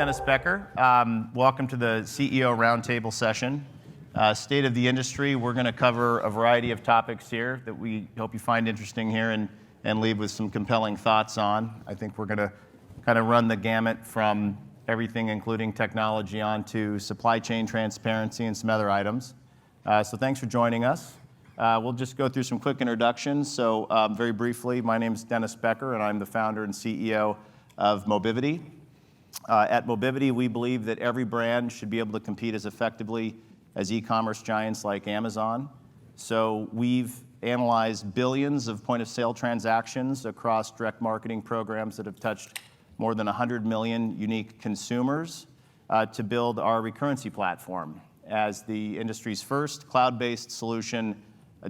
Dennis Becker. Welcome to the CEO Roundtable session. State of the industry, we're going to cover a variety of topics here that we hope you find interesting here and leave with some compelling thoughts on. I think we're going to kind of run the gamut from everything including technology on to supply chain transparency and some other items. So thanks for joining us. We'll just go through some quick introductions. So very briefly, my name is Dennis Becker, and I'm the founder and CEO of Mobivity. At Mobivity, we believe that every brand should be able to compete as effectively as e-commerce giants like Amazon. So we've analyzed billions of point-of-sale transactions across direct marketing programs that have touched more than 100 million unique consumers to build our recurrency platform as the industry's first cloud-based solution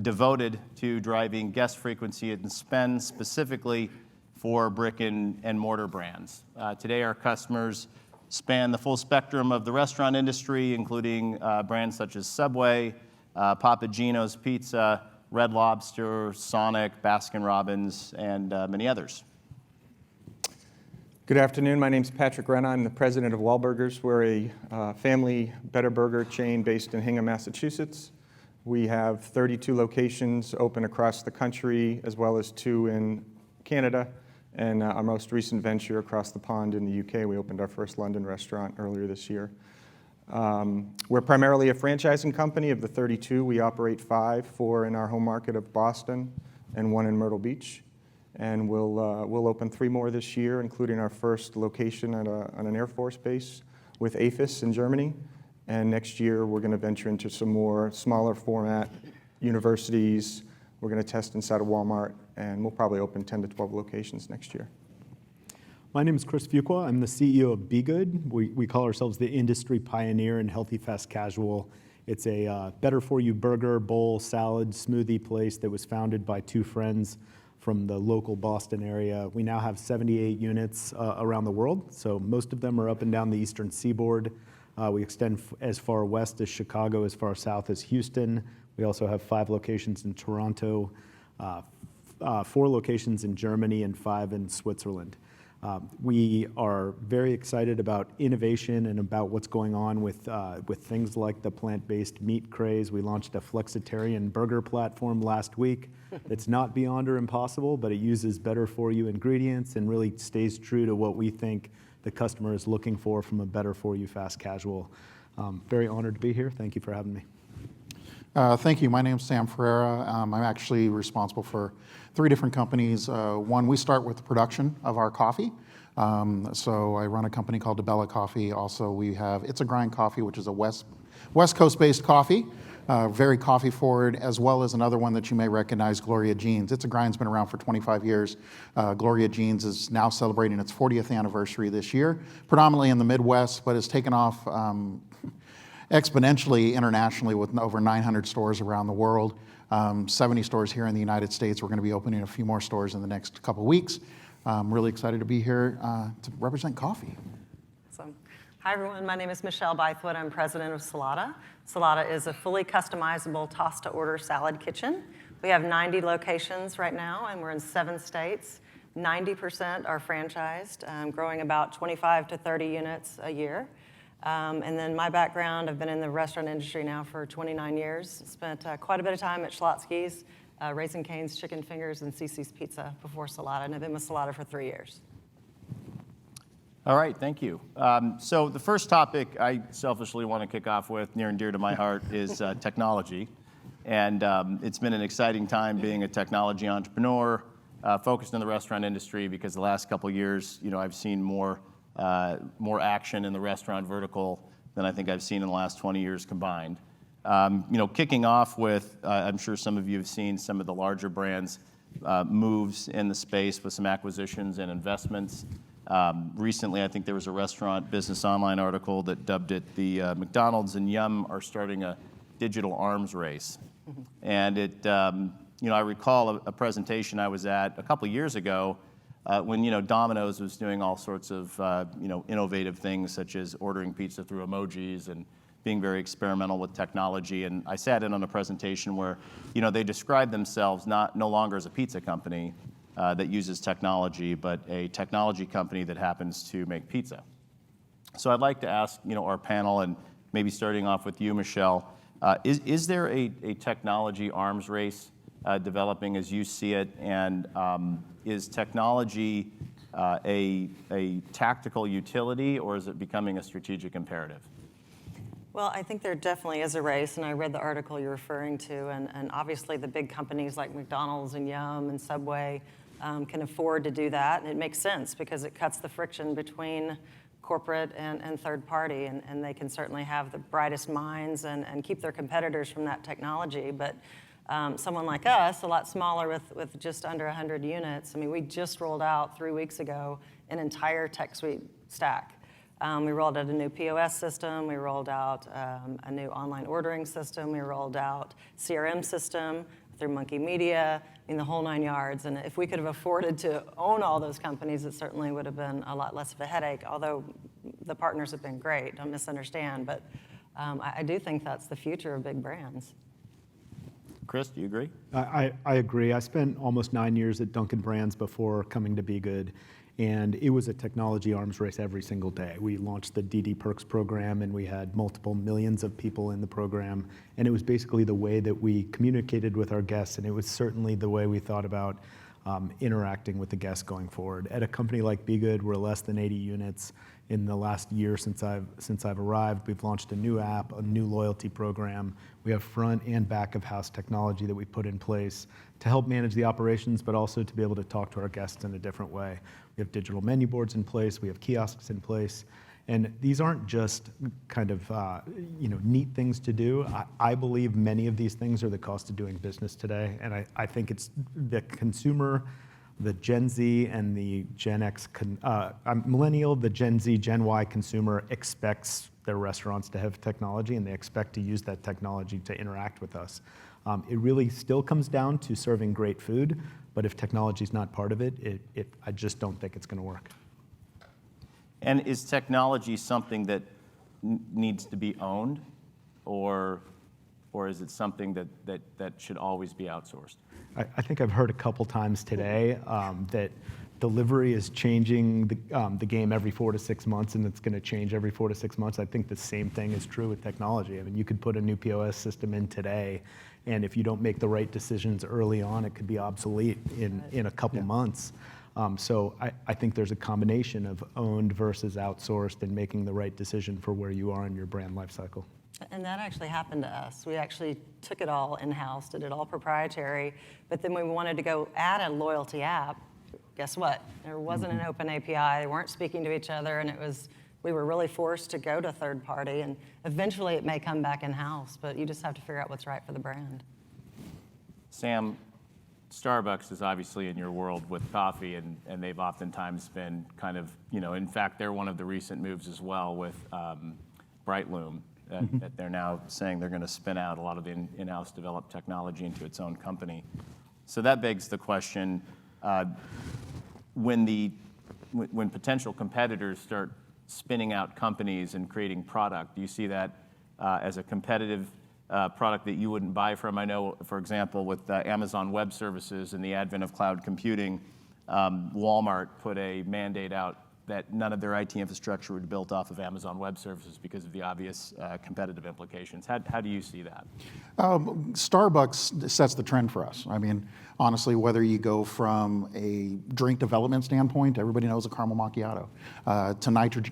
devoted to driving guest frequency and spend specifically for brick and mortar brands. Today, our customers span the full spectrum of the restaurant industry, including brands such as Subway, Papa Gino's Pizza, Red Lobster, Sonic, Baskin-Robbins, and many others. Good afternoon. My name's Patrick Renna. I'm the president of Wahlburgers. We're a family better burger chain based in Hingham, Massachusetts. We have 32 locations open across the country, as well as 2 in Canada. And our most recent venture across the pond in the UK, we opened our first London restaurant earlier this year. We're primarily a franchising company. Of the 32, we operate 5, 4 in our home market of Boston and 1 in Myrtle Beach. And we'll open 3 more this year, including our first location at an Air Force base with APHIS in Germany. And next year, we're going to venture into some more smaller format universities. We're going to test inside of Walmart, and we'll probably open 10 to 12 locations next year. My name is Chris Fuqua. I'm the CEO of B.GOOD. We call ourselves the industry pioneer in healthy fast casual. It's a better-for-you burger, bowl, salad, smoothie place that was founded by 2 friends from the local Boston area. We now have 78 units around the world, so most of them are up and down the eastern seaboard. We extend as far west as Chicago, as far south as Houston. We also have 5 locations in Toronto, 4 locations in Germany, and 5 in Switzerland. We are very excited about innovation and about what's going on with things like the plant-based meat craze. We launched a flexitarian burger platform last week. It's not beyond or impossible, but it uses better-for-you ingredients and really stays true to what we think the customer is looking for from a better-for-you fast casual. Very honored to be here. Thank you for having me. Thank you. My name's Sam Ferreira. I'm actually responsible for 3 different companies. One, we start with the production of our coffee. So I run a company called DeBella Coffee. Also, we have It's a Grind Coffee, which is a West Coast-based coffee, very coffee forward, as well as another one that you may recognize, Gloria Jeans. It's a Grind's been around for 25 years. Gloria Jeans is now celebrating its 40th anniversary this year, predominantly in the Midwest, but has taken off exponentially internationally with over 900 stores around the world, 70 stores here in the United States. We're going to be opening a few more stores in the next couple weeks. I'm really excited to be here to represent coffee. Awesome. Hi, everyone. My name is Michelle Bythewood. I'm president of Salata. Salata is a fully customizable toss-to-order salad kitchen. We have 90 locations right now, and we're in 7 states. 90% are franchised, growing about 25 to 30 units a year. And then my background, I've been in the restaurant industry now for 29 years. Spent quite a bit of time at Schlotzsky's, Raising Cane's Chicken Fingers, and CiCi's Pizza before Salata, and I've been with Salata for 3 years. All right, thank you. So the first topic I selfishly want to kick off with, near and dear to my heart, is technology. And it's been an exciting time being a technology entrepreneur, focused in the restaurant industry, because the last couple of years, I've seen more action in the restaurant vertical than I think I've seen in the last 20 years combined. Kicking off with, I'm sure some of you have seen some of the larger brands moves in the space with some acquisitions and investments. Recently, I think there was a Restaurant Business Online article that dubbed it the McDonald's and Yum are starting a digital arms race. And it, I recall a presentation I was at a couple years ago when Domino's was doing all sorts of innovative things, such as ordering pizza through emojis and being very experimental with technology. And I sat in on a presentation where they described themselves no longer as a pizza company that uses technology, but a technology company that happens to make pizza. So I'd like to ask, our panel, and maybe starting off with you, Michelle, is there a technology arms race developing as you see it? And is technology a tactical utility, or is it becoming a strategic imperative? Well, I think there definitely is a race, and I read the article you're referring to, and obviously the big companies like McDonald's and Yum and Subway can afford to do that, and it makes sense because it cuts the friction between corporate and third party, and they can certainly have the brightest minds and keep their competitors from that technology. But someone like us, a lot smaller with just under 100 units, I mean, we just rolled out 3 weeks ago an entire tech suite stack. We rolled out a new POS system, we rolled out a new online ordering system, we rolled out CRM system through Monkey Media, I mean, the whole 9 yards. And if we could have afforded to own all those companies, it certainly would have been a lot less of a headache, although the partners have been great, don't misunderstand. But I do think that's the future of big brands. Chris, do you agree? I agree. I spent almost 9 years at Dunkin' Brands before coming to B.GOOD, and it was a technology arms race every single day. We launched the DD Perks program, and we had multiple millions of people in the program, and it was basically the way that we communicated with our guests, and it was certainly the way we thought about interacting with the guests going forward. At a company like B.GOOD, we're less than 80 units. In the last year since I've arrived, we've launched a new app, a new loyalty program. We have front and back of house technology that we put in place to help manage the operations, but also to be able to talk to our guests in a different way. We have digital menu boards in place, we have kiosks in place, and these aren't just kind of neat things to do. I believe many of these things are the cost of doing business today, and I think it's the consumer, the Gen Z and the Gen X, millennial, the Gen Z, Gen Y consumer expects their restaurants to have technology, and they expect to use that technology to interact with us. It really still comes down to serving great food, but if technology is not part of it, I just don't think it's going to work. And is technology something that needs to be owned, or is it something that should always be outsourced? I think I've heard a couple times today that delivery is changing the game every 4 to 6 months, and it's going to change every 4 to 6 months. I think the same thing is true with technology. I mean, you could put a new POS system in today, and if you don't make the right decisions early on, it could be obsolete in a couple months. So I think there's a combination of owned versus outsourced and making the right decision for where you are in your brand life cycle. And that actually happened to us. We actually took it all in-house, did it all proprietary, but then we wanted to go add a loyalty app. Guess what? There wasn't an open API, they weren't speaking to each other, and we were really forced to go to third party, and eventually it may come back in-house, but you just have to figure out what's right for the brand. Sam, Starbucks is obviously in your world with coffee, and they've oftentimes been kind of, in fact, they're one of the recent moves as well with Brightloom. That they're now saying they're going to spin out a lot of the in-house developed technology into its own company. So that begs the question, when potential competitors start spinning out companies and creating product, do you see that as a competitive product that you wouldn't buy from? I know, for example, with Amazon Web Services and the advent of cloud computing, Walmart put a mandate out that none of their IT infrastructure would be built off of Amazon Web Services because of the obvious competitive implications. How do you see that? Starbucks sets the trend for us. I mean, honestly, whether you go from a drink development standpoint, everybody knows a caramel macchiato, to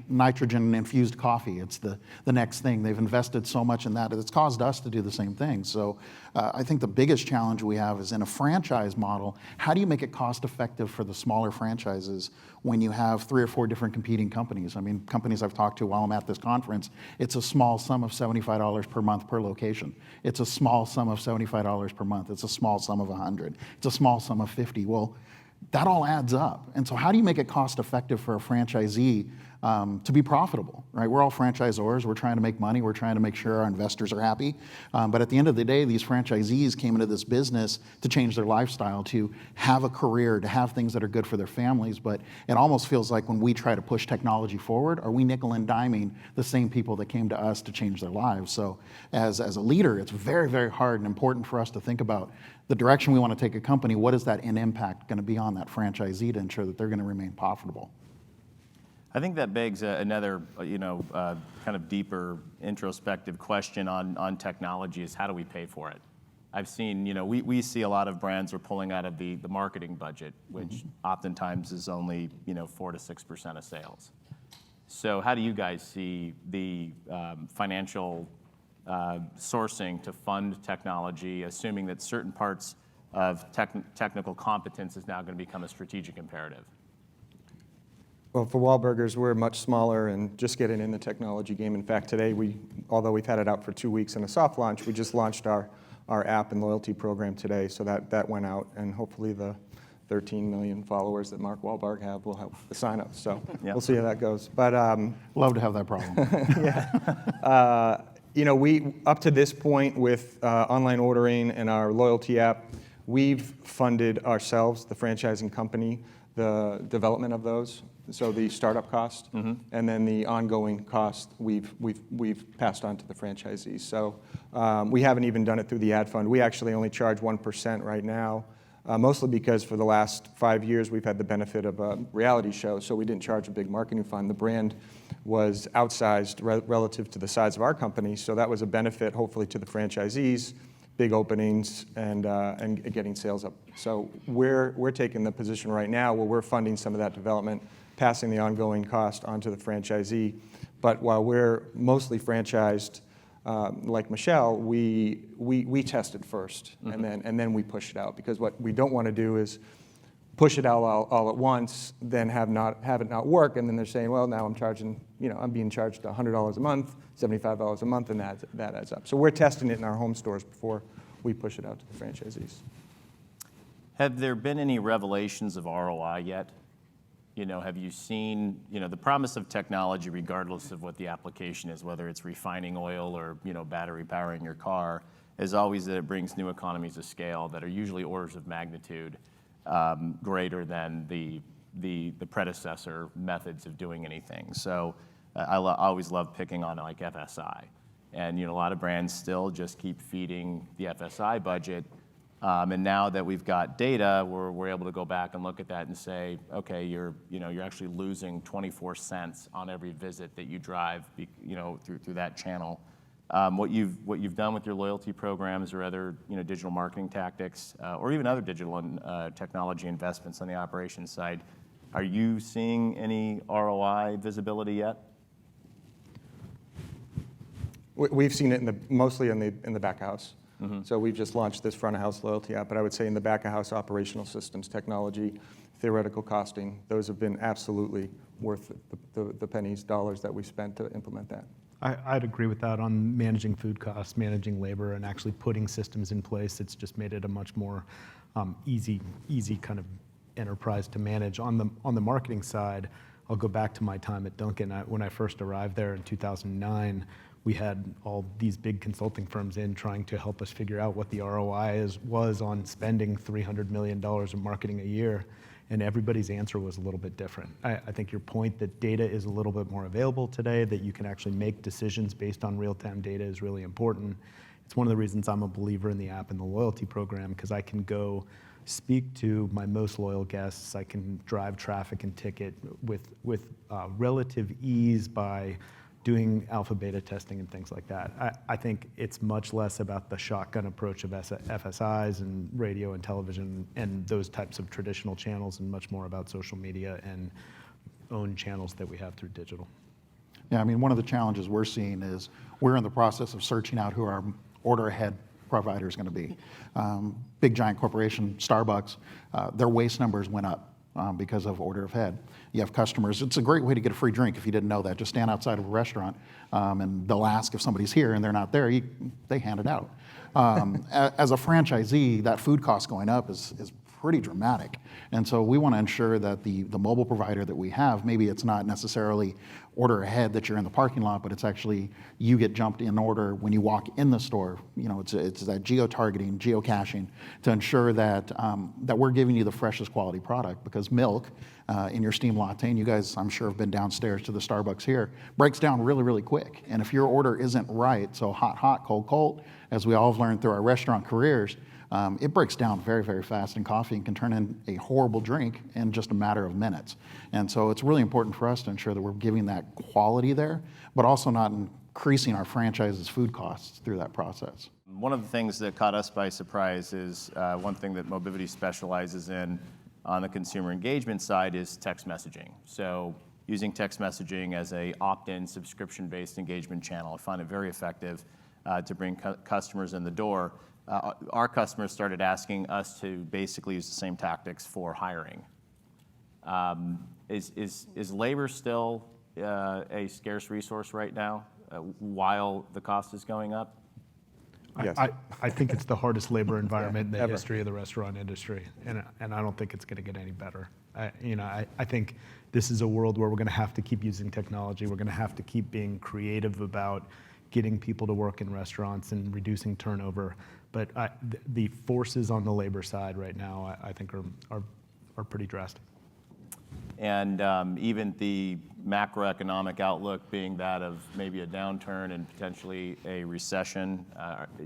nitrogen-infused coffee. It's the next thing. They've invested so much in that, it's caused us to do the same thing. So I think the biggest challenge we have is in a franchise model, how do you make it cost-effective for the smaller franchises when you have 3 or 4 different competing companies? I mean, companies I've talked to while I'm at this conference, it's a small sum of $75 per month per location. It's a small sum of $75 per month. It's a small sum of $100. It's a small sum of $50. Well, that all adds up. And so how do you make it cost effective for a franchisee to be profitable, right? We're all franchisors. We're trying to make money. We're trying to make sure our investors are happy. But at the end of the day, these franchisees came into this business to change their lifestyle, to have a career, to have things that are good for their families. But it almost feels like when we try to push technology forward, are we nickel and diming the same people that came to us to change their lives? So as a leader, it's very, very hard and important for us to think about the direction we want to take a company. What is that end impact going to be on that franchisee to ensure that they're going to remain profitable? I think that begs another, kind of deeper introspective question on technology is how do we pay for it? I've seen, we see a lot of brands are pulling out of the marketing budget, which oftentimes is only, 4 to 6% of sales. So how do you guys see the financial sourcing to fund technology, assuming that certain parts of technical competence is now going to become a strategic imperative? Well, for Wahlburgers, we're much smaller and just getting in the technology game. In fact, today, although we've had it out for 2 weeks in a soft launch, we just launched our app and loyalty program today, so that went out, and hopefully the 13 million followers that Mark Wahlberg have will help the sign-up. So We'll see how that goes. But Love to have that problem. we up to this point with online ordering and our loyalty app, we've funded ourselves, the franchising company, the development of those. So the startup cost, and then the ongoing cost we've passed on to the franchisees. So we haven't even done it through the ad fund. We actually only charge 1% right now, mostly because for the last 5 years we've had the benefit of a reality show, so we didn't charge a big marketing fund. The brand was outsized relative to the size of our company, so that was a benefit hopefully to the franchisees, big openings, and getting sales up. So we're taking the position right now where we're funding some of that development, passing the ongoing cost onto the franchisee. But while we're mostly franchised, like Michelle, we test it first, and then we push it out, because what we don't want to do is push it out all at once, then have it not work, and then they're saying, well, now I'm being charged $100 a month, $75 a month, and that adds up. So we're testing it in our home stores before we push it out to the franchisees. Have there been any revelations of ROI yet? Have you seen, the promise of technology, regardless of what the application is, whether it's refining oil or, battery powering your car, is always that it brings new economies of scale that are usually orders of magnitude greater than the predecessor methods of doing anything. So I always love picking on like FSI. And, a lot of brands still just keep feeding the FSI budget. And now that we've got data, we're able to go back and look at that and say, okay, you're actually losing 24 cents on every visit that you drive, through that channel. What you've done with your loyalty programs or other, digital marketing tactics, or even other digital and technology investments on the operations side, are you seeing any ROI visibility yet? We've seen it mostly in the back of house. So we've just launched this front of house loyalty app, but I would say in the back of house operational systems, technology, theoretical costing, those have been absolutely worth the pennies, dollars that we spent to implement that. I'd agree with that on managing food costs, managing labor, and actually putting systems in place. It's just made it a much more easy kind of enterprise to manage. On the marketing side, I'll go back to my time at Dunkin'. When I first arrived there in 2009, we had all these big consulting firms in trying to help us figure out what the ROI was on spending $300 million in marketing a year, and everybody's answer was a little bit different. I think your point that data is a little bit more available today, that you can actually make decisions based on real-time data is really important. It's one of the reasons I'm a believer in the app and the loyalty program, because I can go speak to my most loyal guests. I can drive traffic and ticket with relative ease by doing alpha beta testing and things like that. I think it's much less about the shotgun approach of FSIs and radio and television and those types of traditional channels, and much more about social media and own channels that we have through digital. Yeah, I mean, one of the challenges we're seeing is we're in the process of searching out who our order ahead provider is going to be. Big giant corporation, Starbucks, their waste numbers went up because of order ahead. You have customers. It's a great way to get a free drink if you didn't know that. Just stand outside of a restaurant and they'll ask if somebody's here and they're not there. They hand it out. As a franchisee, that food cost going up is pretty dramatic. And so we want to ensure that the mobile provider that we have, maybe it's not necessarily order ahead that you're in the parking lot, but it's actually you get jumped in order when you walk in the store. It's that geo-targeting, geocaching to ensure that we're giving you the freshest quality product, because milk in your steam latte, and you guys I'm sure have been downstairs to the Starbucks here, breaks down really, really quick. And if your order isn't right, so hot, cold, as we all have learned through our restaurant careers, it breaks down very, very fast in coffee and can turn in a horrible drink in just a matter of minutes. And so it's really important for us to ensure that we're giving that quality there, but also not increasing our franchise's food costs through that process. One of the things that caught us by surprise is one thing that Mobivity specializes in on the consumer engagement side is text messaging. So using text messaging as a opt-in subscription-based engagement channel. I find it very effective to bring customers in the door. Our customers started asking us to basically use the same tactics for hiring. Is labor still a scarce resource right now while the cost is going up? Yes. I think it's the hardest labor environment in the history of the restaurant industry, and I don't think it's going to get any better. I think this is a world where we're going to have to keep using technology. We're going to have to keep being creative about getting people to work in restaurants and reducing turnover. But the forces on the labor side right now, I think, are pretty drastic. And even the macroeconomic outlook being that of maybe a downturn and potentially a recession.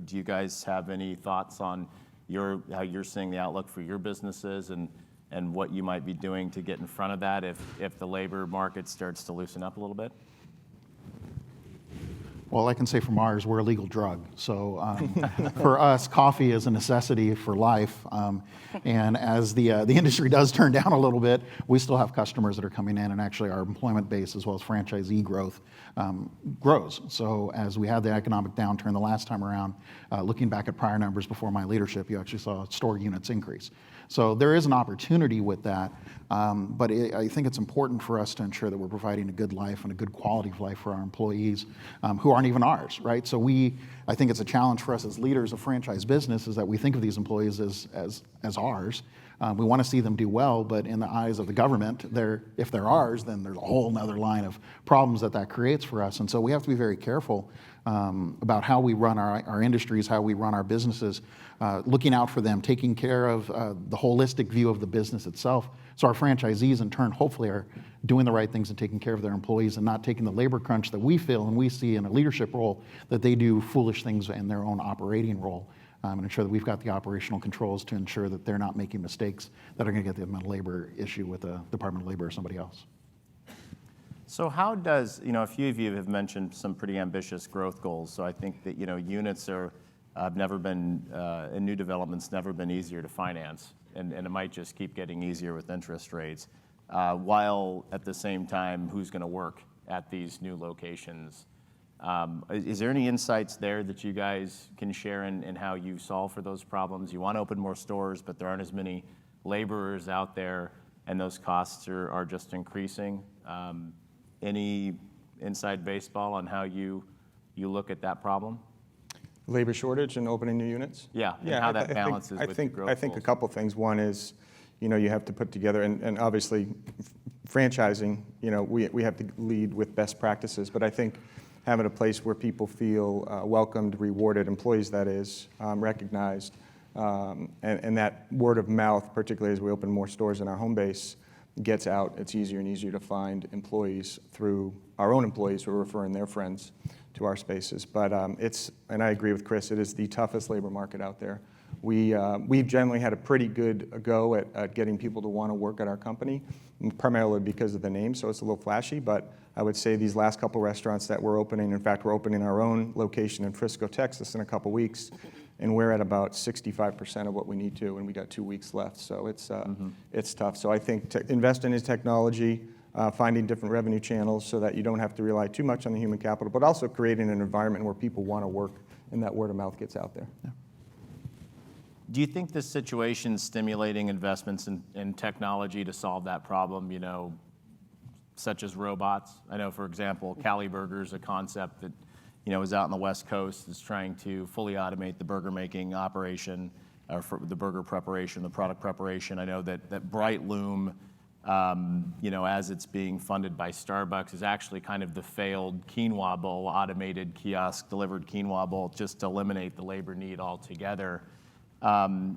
Do you guys have any thoughts on how you're seeing the outlook for your businesses and what you might be doing to get in front of that if the labor market starts to loosen up a little bit? Well, I can say from ours, we're a legal drug. So for us, coffee is a necessity for life. And as the industry does turn down a little bit, we still have customers that are coming in, and actually our employment base as well as franchisee growth grows. So as we had the economic downturn the last time around, looking back at prior numbers before my leadership, you actually saw store units increase. So there is an opportunity with that, but I think it's important for us to ensure that we're providing a good life and a good quality of life for our employees who aren't even ours, right? So I think it's a challenge for us as leaders of franchise business is that we think of these employees as ours. We want to see them do well, but in the eyes of the government, if they're ours, then there's a whole nother line of problems that creates for us. And so we have to be very careful about how we run our industries, how we run our businesses, looking out for them, taking care of the holistic view of the business itself. So our franchisees, in turn, hopefully are doing the right things and taking care of their employees and not taking the labor crunch that we feel and we see in a leadership role that they do foolish things in their own operating role. And ensure that we've got the operational controls to ensure that they're not making mistakes that are going to get them a labor issue with the Department of Labor or somebody else. So how does, a few of you have mentioned some pretty ambitious growth goals. So I think that, units have never been, in new developments, never been easier to finance. And it might just keep getting easier with interest rates. While at the same time, who's going to work at these new locations? Is there any insights there that you guys can share in how you solve for those problems? You want to open more stores, but there aren't as many laborers out there, and those costs are just increasing. Any inside baseball on how you look at that problem? Labor shortage and opening new units? Yeah, and how that balances with the growth I think a goals. couple things. One is, you have to put together, and obviously franchising, we have to lead with best practices, but I think having a place where people feel welcomed, rewarded, employees that is, recognized, and that word of mouth, particularly as we open more stores in our home base, gets out. It's easier and easier to find employees through our own employees who are referring their friends to our spaces. But and I agree with Chris, it is the toughest labor market out there. We've generally had a pretty good go at getting people to want to work at our company, primarily because of the name, so it's a little flashy, but I would say these last couple restaurants that we're opening, in fact, we're opening our own location in Frisco, Texas in a couple weeks, and we're at about 65% of what we need to, and we got 2 weeks left, so it's tough. So I think investing in technology, finding different revenue channels so that you don't have to rely too much on the human capital, but also creating an environment where people want to work and that word of mouth gets out there. Yeah. Do you think this situation is stimulating investments in technology to solve that problem, such as robots? I know, for example, Cali Burgers, a concept that, is out on the West Coast, is trying to fully automate the burger making operation, or for the burger preparation, the product preparation. I know that Bright Loom, as it's being funded by Starbucks, is actually kind of the failed quinoa bowl, automated kiosk delivered quinoa bowl, just to eliminate the labor need altogether.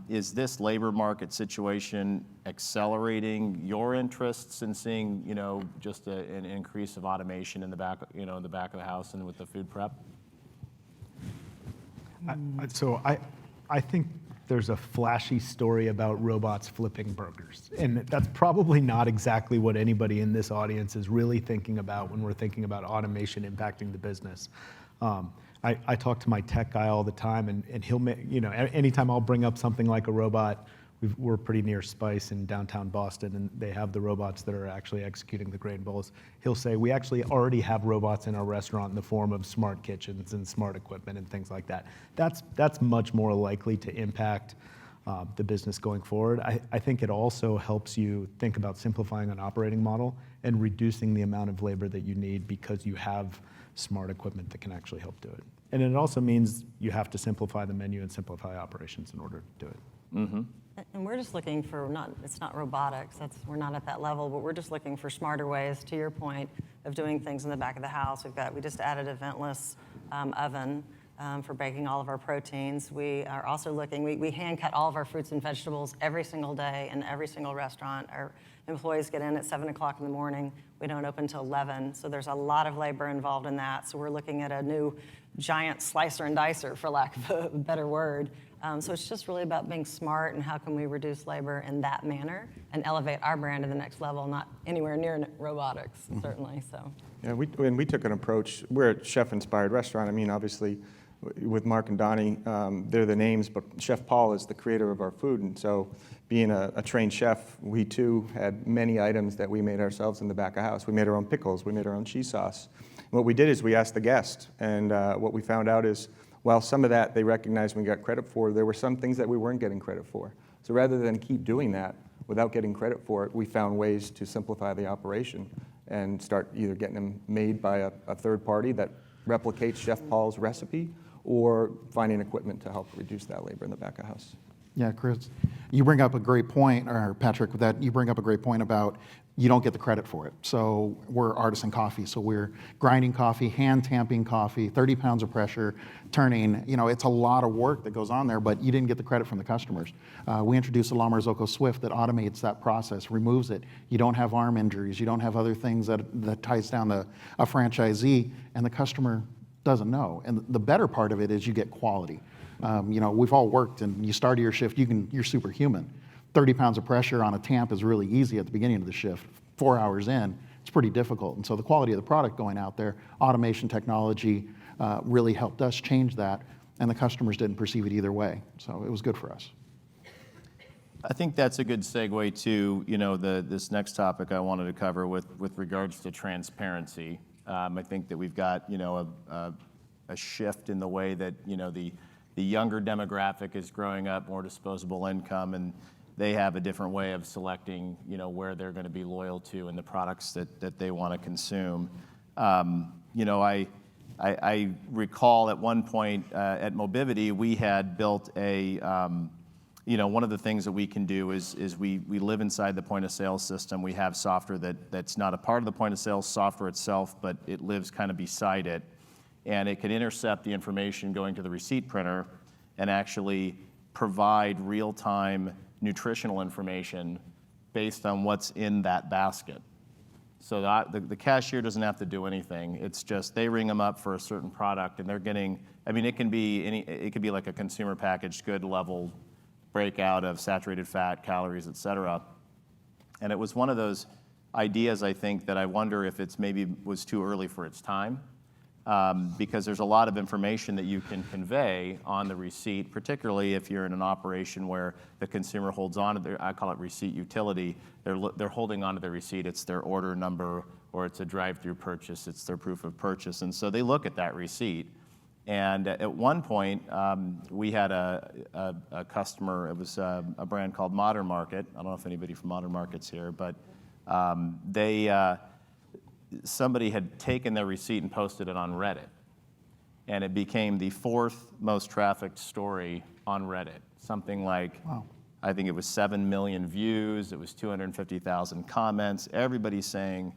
Is this labor market situation accelerating your interests in seeing, just an increase of automation in the back, in the back of the house and with the food prep? So I think there's a flashy story about robots flipping burgers. And that's probably not exactly what anybody in this audience is really thinking about when we're thinking about automation impacting the business. I talk to my tech guy all the time, and he'll make, anytime I'll bring up something like a robot, we're pretty near Spice in downtown Boston, and they have the robots that are actually executing the grain bowls. He'll say, we actually already have robots in our restaurant in the form of smart kitchens and smart equipment and things like that. That's much more likely to impact the business going forward. I think it also helps you think about simplifying an operating model and reducing the amount of labor that you need because you have smart equipment that can actually help do it. And it also means you have to simplify the menu and simplify operations in order to do it. Mm-hmm. And we're just looking for, it's not robotics, we're not at that level, but we're just looking for smarter ways, to your point, of doing things in the back of the house. We just added a ventless oven for baking all of our proteins. We are also looking, we hand cut all of our fruits and vegetables every single day in every single restaurant. Our employees get in at 7 o'clock in the morning. We don't open till 11, so there's a lot of labor involved in that. So we're looking at a new giant slicer and dicer, for lack of a better word. So it's just really about being smart and how can we reduce labor in that manner and elevate our brand to the next level, not anywhere near robotics, certainly. So. Yeah, we took an approach. We're a chef-inspired restaurant. I mean, obviously, with Mark and Donnie, they're the names, but Chef Paul is the creator of our food. And so being a trained chef, we too had many items that we made ourselves in the back of house. We made our own pickles. We made our own cheese sauce. And what we did is we asked the guest, and what we found out is, while some of that they recognized we got credit for, there were some things that we weren't getting credit for. So rather than keep doing that without getting credit for it, we found ways to simplify the operation and start either getting them made by a third party that replicates Chef Paul's recipe, or finding equipment to help reduce that labor in the back of house. Yeah, Chris, you bring up a great point, or Patrick, that you bring up a great point about you don't get the credit for it. So we're artisan coffee, so we're grinding coffee, hand tamping coffee, 30 pounds of pressure, turning. It's a lot of work that goes on there, but you didn't get the credit from the customers. We introduced a La Marzocco Swift that automates that process, removes it. You don't have arm injuries. You don't have other things that ties down a franchisee, and the customer doesn't know. And the better part of it is you get quality. We've all worked, and you start your shift, you're superhuman. 30 pounds of pressure on a tamp is really easy at the beginning of the shift. 4 hours in, it's pretty difficult. And so the quality of the product going out there, automation technology really helped us change that, and the customers didn't perceive it either way. So it was good for us. I think that's a good segue to this next topic I wanted to cover with regards to transparency. I think that we've got a shift in the way that the younger demographic is growing up, more disposable income, and they have a different way of selecting where they're going to be loyal to and the products that they want to consume. I recall at one point at Mobivity we had built a one of the things that we can do is we live inside the point of sale system. We have software that's not a part of the point of sale software itself, but it lives kind of beside it. And it can intercept the information going to the receipt printer and actually provide real-time nutritional information based on what's in that basket. So the cashier doesn't have to do anything. It's just they ring them up for a certain product, and they're getting, it could be like a consumer packaged good level breakout of saturated fat, calories, et cetera. And it was one of those ideas, I think, that I wonder if it's maybe was too early for its time, because there's a lot of information that you can convey on the receipt, particularly if you're in an operation where the consumer holds on to I call it receipt utility. They're holding on to the receipt. It's their order number, or it's a drive-through purchase. It's their proof of purchase. And so they look at that receipt. And at one point, we had a customer. It was a brand called Modern Market. I don't know if anybody from Modern Market's here, but somebody had taken their receipt and posted it on Reddit, and it became the 4th most trafficked story on Reddit. Something like, wow. I think it was 7 million views. It was 250,000 comments. Everybody's saying,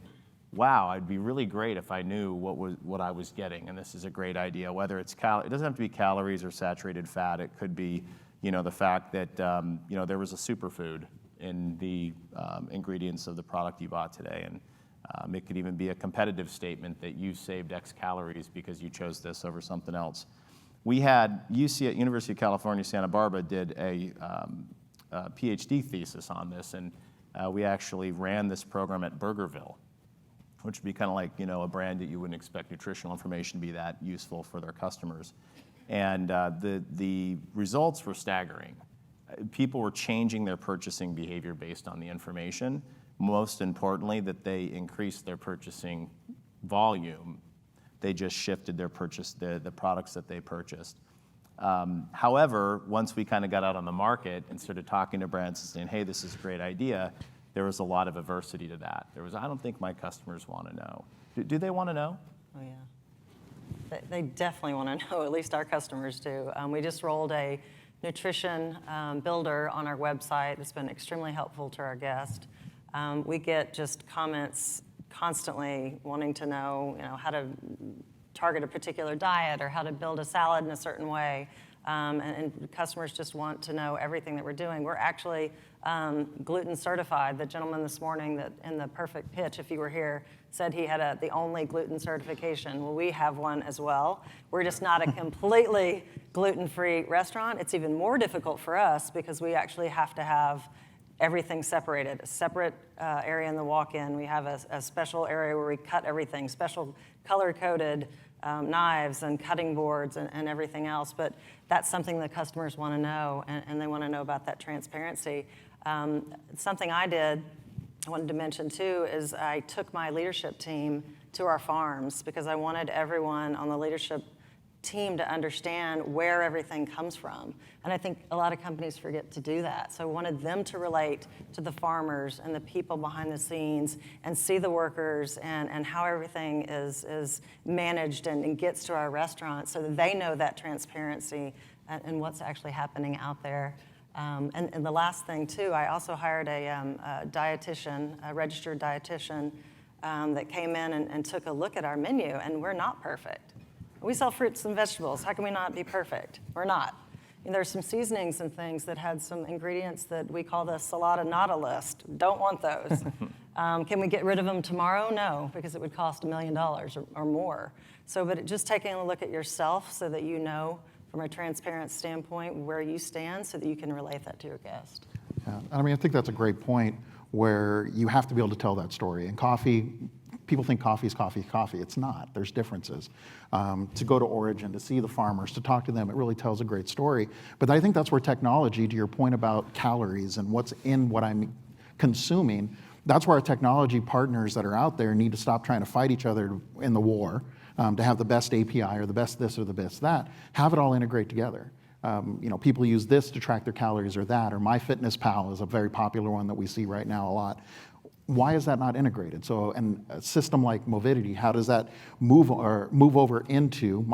wow, it'd be really great if I knew what I was getting, and this is a great idea. Whether it's it doesn't have to be calories or saturated fat. It could be, the fact that there was a superfood in the ingredients of the product you bought today, and it could even be a competitive statement that you saved X calories because you chose this over something else. We had University of California, Santa Barbara did a PhD thesis on this, and we actually ran this program at Burgerville, which would be kind of like, a brand that you wouldn't expect nutritional information to be that useful for their customers. And the results were staggering. People were changing their purchasing behavior based on the information. Most importantly, that they increased their purchasing volume. They just shifted their purchase, the products that they purchased. However, once we kind of got out on the market and started talking to brands and saying, hey, this is a great idea, there was a lot of adversity to that. I don't think my customers want to know. Do they want to know? Oh, yeah. They definitely want to know, at least our customers do. We just rolled a nutrition builder on our website. It's been extremely helpful to our guests. We get just comments constantly wanting to know, how to target a particular diet or how to build a salad in a certain way. And customers just want to know everything that we're doing. We're actually gluten certified. The gentleman this morning that in the perfect pitch, if you were here, said he had the only gluten certification. Well, we have one as well. We're just not a completely gluten-free restaurant. It's even more difficult for us because we actually have to have everything separated, a separate area in the walk-in. We have a special area where we cut everything, special color-coded knives and cutting boards and everything else. But that's something the customers want to know, and they want to know about that transparency. Something I did, I wanted to mention too, is I took my leadership team to our farms because I wanted everyone on the leadership team to understand where everything comes from. And I think a lot of companies forget to do that. So I wanted them to relate to the farmers and the people behind the scenes and see the workers and how everything is managed and gets to our restaurant so that they know that transparency and what's actually happening out there. And the last thing too, I also hired a dietitian, a registered dietitian that came in and took a look at our menu, and we're not perfect. We sell fruits and vegetables. How can we not be perfect? We're not. And there's some seasonings and things that had some ingredients that we call the Salata nada list. Don't want those. Can we get rid of them tomorrow? No, because it would cost $1 million or more. So, but just taking a look at yourself so that you know from a transparent standpoint where you stand so that you can relate that to your guest. Yeah, I think that's a great point where you have to be able to tell that story. And coffee, people think coffee is coffee. It's not. There's differences. To go to Origin, to see the farmers, to talk to them, it really tells a great story. But I think that's where technology, to your point about calories and what's in what I'm consuming, that's where our technology partners that are out there need to stop trying to fight each other in the war, to have the best API or the best this or the best that. Have it all integrate together. People use this to track their calories or that, or MyFitnessPal is a very popular one that we see right now a lot. Why is that not integrated? So, and a system like Mobivity, how does that move over into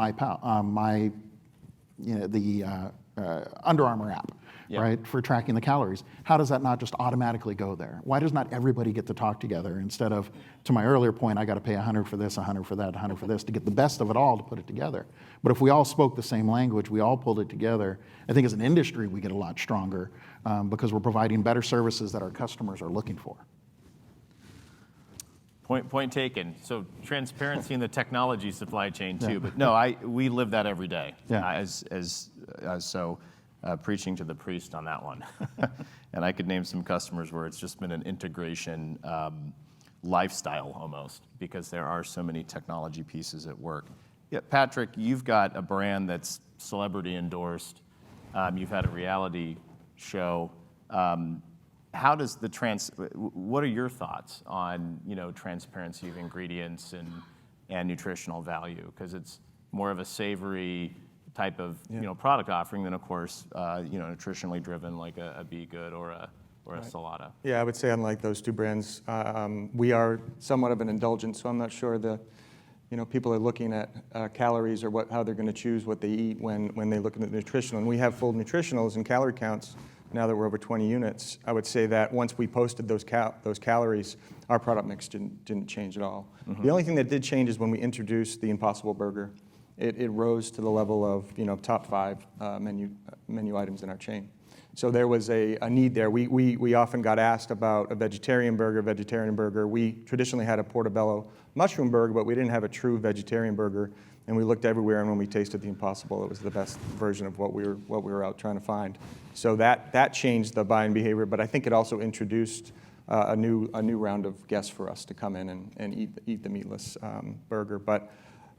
Under Armour app, Yep. right, for tracking the calories? How does that not just automatically go there? Why does not everybody get to talk together instead of, to my earlier point, I got to pay $100 for this, $100 for that, $100 for this to get the best of it all to put it together? But if we all spoke the same language, we all pulled it together, I think as an industry we get a lot stronger because we're providing better services that our customers are looking for. Point taken. So transparency in the technology supply chain too, but no, we live that every day. Yeah. Preaching to the priest on that one. And I could name some customers where it's just been an integration lifestyle almost because there are so many technology pieces at work. Yeah, Patrick, you've got a brand that's celebrity endorsed. You've had a reality show. How does what are your thoughts on, transparency of ingredients and nutritional value? Because it's more of a savory type of, product offering than, of course, nutritionally driven like a B.GOOD or a Salata. Yeah, I would say unlike those two brands, we are somewhat of an indulgence, so I'm not sure people are looking at calories or how they're going to choose what they eat when they look at the nutritional. And we have full nutritionals and calorie counts. Now that we're over 20 units, I would say that once we posted those calories, our product mix didn't change at all. Mm-hmm. The only thing that did change is when we introduced the Impossible Burger. It rose to the level of top 5 menu items in our chain. So there was a need there. We often got asked about a vegetarian burger. We traditionally had a portobello mushroom burger, but we didn't have a true vegetarian burger. And we looked everywhere, and when we tasted the Impossible, it was the best version of what we were out trying to find. So that changed the buying behavior, but I think it also introduced a new round of guests for us to come in and eat the meatless burger. But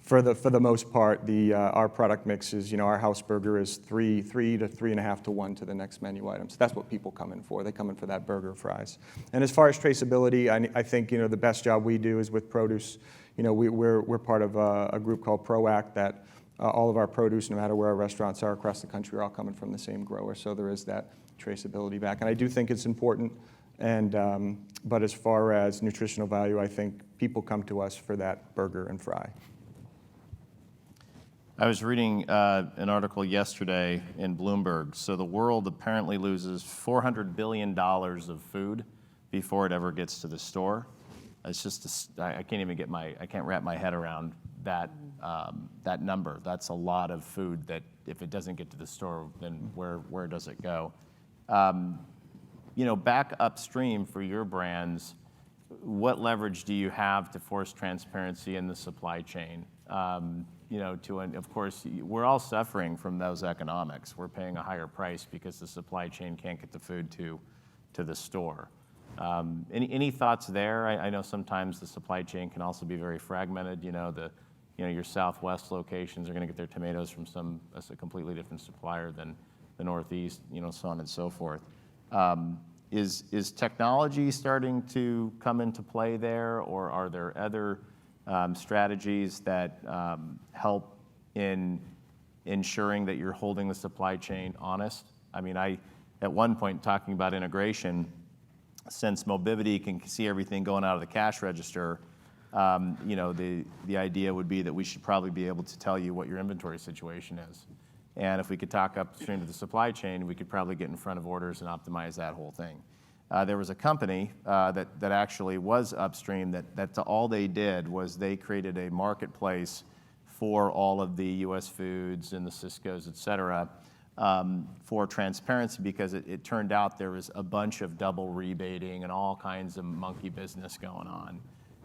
for the most part, our product mix is, our house burger is 3 to 3.5 to 1 to the next menu item. So that's what people come in for. They come in for that burger or fries. And as far as traceability, I think the best job we do is with produce. We're part of a group called ProAct that all of our produce, no matter where our restaurants are across the country, are all coming from the same grower. So there is that traceability back. And I do think it's important. But as far as nutritional value, I think people come to us for that burger and fry. I was reading an article yesterday in Bloomberg. So the world apparently loses $400 billion of food before it ever gets to the store. It's just, I can't wrap my head around that number. That's a lot of food that if it doesn't get to the store, then where does it go? Back upstream for your brands, what leverage do you have to force transparency in the supply chain? Of course, we're all suffering from those economics. We're paying a higher price because the supply chain can't get the food to the store. Any thoughts there? I know sometimes the supply chain can also be very fragmented. Your Southwest locations are going to get their tomatoes from a completely different supplier than the Northeast, so on and so forth. Is technology starting to come into play there, or are there other strategies that help in ensuring that you're holding the supply chain honest? I mean, at one point talking about integration, since Mobivity can see everything going out of the cash register, the idea would be that we should probably be able to tell you what your inventory situation is. And if we could talk upstream to the supply chain, we could probably get in front of orders and optimize that whole thing. There was a company that actually was upstream that all they did was they created a marketplace for all of the US Foods and the Sysco's, et cetera, for transparency, because it turned out there was a bunch of double rebating and all kinds of monkey business going on.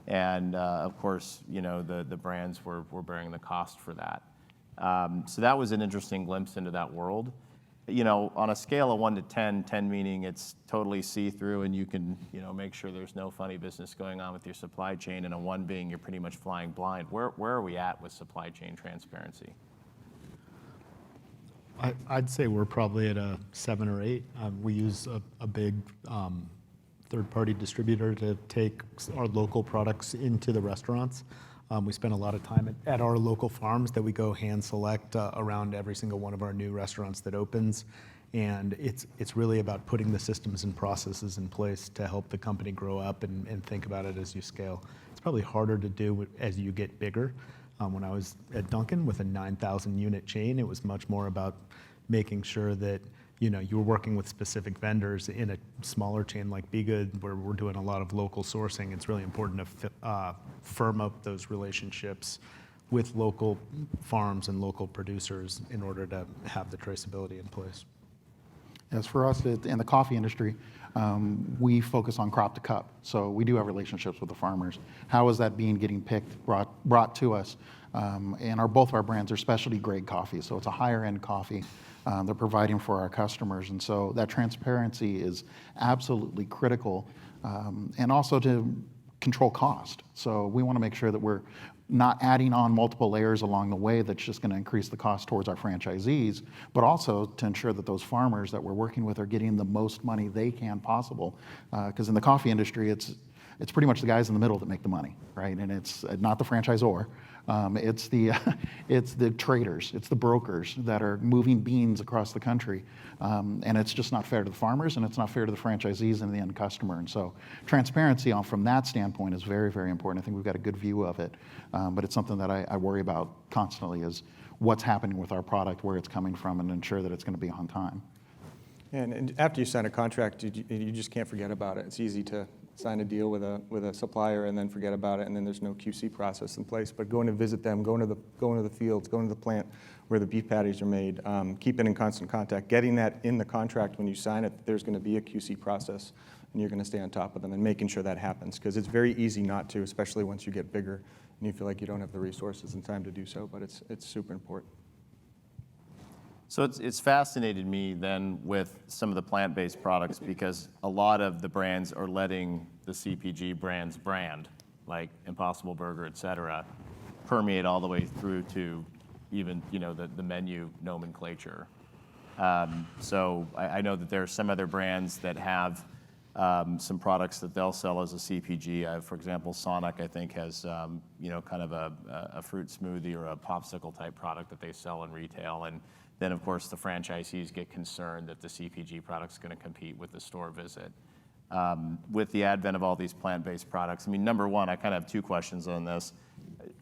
And of course, the brands were bearing the cost for that. So that was an interesting glimpse into that world. On a scale of 1 to 10, 10 meaning it's totally see-through and you can, make sure there's no funny business going on with your supply chain, and a 1 being you're pretty much flying blind. Where are we at with supply chain transparency? I'd say we're probably at a 7 or 8. We use a big third-party distributor to take our local products into the restaurants. We spend a lot of time at our local farms that we go hand select around every single one of our new restaurants that opens. And it's really about putting the systems and processes in place to help the company grow up and think about it as you scale. It's probably harder to do as you get bigger. When I was at Dunkin' with a 9,000 unit chain, it was much more about making sure that you were working with specific vendors. In a smaller chain like B.GOOD, where we're doing a lot of local sourcing, it's really important to firm up those relationships with local farms and local producers in order to have the traceability in place. As for us in the coffee industry, we focus on crop to cup. So we do have relationships with the farmers. How is that bean getting picked, brought to us? And both of our brands are specialty grade coffee, so it's a higher end coffee they're providing for our customers. And so that transparency is absolutely critical, and also to control cost. So we want to make sure that we're not adding on multiple layers along the way that's just going to increase the cost towards our franchisees, but also to ensure that those farmers that we're working with are getting the most money they can possible. Because in the coffee industry, it's pretty much the guys in the middle that make the money, right? And it's not the franchisor. It's the traders, it's the brokers that are moving beans across the country. And it's just not fair to the farmers, and it's not fair to the franchisees and the end customer. And so transparency from that standpoint is very, very important. I think we've got a good view of it. But it's something that I worry about constantly, is what's happening with our product, where it's coming from, and ensure that it's going to be on time. And after you sign a contract, you just can't forget about it. It's easy to sign a deal with a supplier and then forget about it, and then there's no QC process in place. But going to visit them, going to the fields, going to the plant where the beef patties are made, keeping in constant contact, getting that in the contract when you sign it, there's going to be a QC process, and you're going to stay on top of them and making sure that happens, because it's very easy not to, especially once you get bigger and you feel like you don't have the resources and time to do so, but it's super important. So it's fascinated me then with some of the plant-based products, because a lot of the brands are letting the CPG brand's brand, like Impossible Burger, et cetera, permeate all the way through to even the menu nomenclature. So I know that there are some other brands that have some products that they'll sell as a CPG. For example, Sonic, I think, has kind of a fruit smoothie or a popsicle type product that they sell in retail. And then, of course, the franchisees get concerned that the CPG product's going to compete with the store visit. With the advent of all these plant-based products, I mean, number one, I kind of have two questions on this.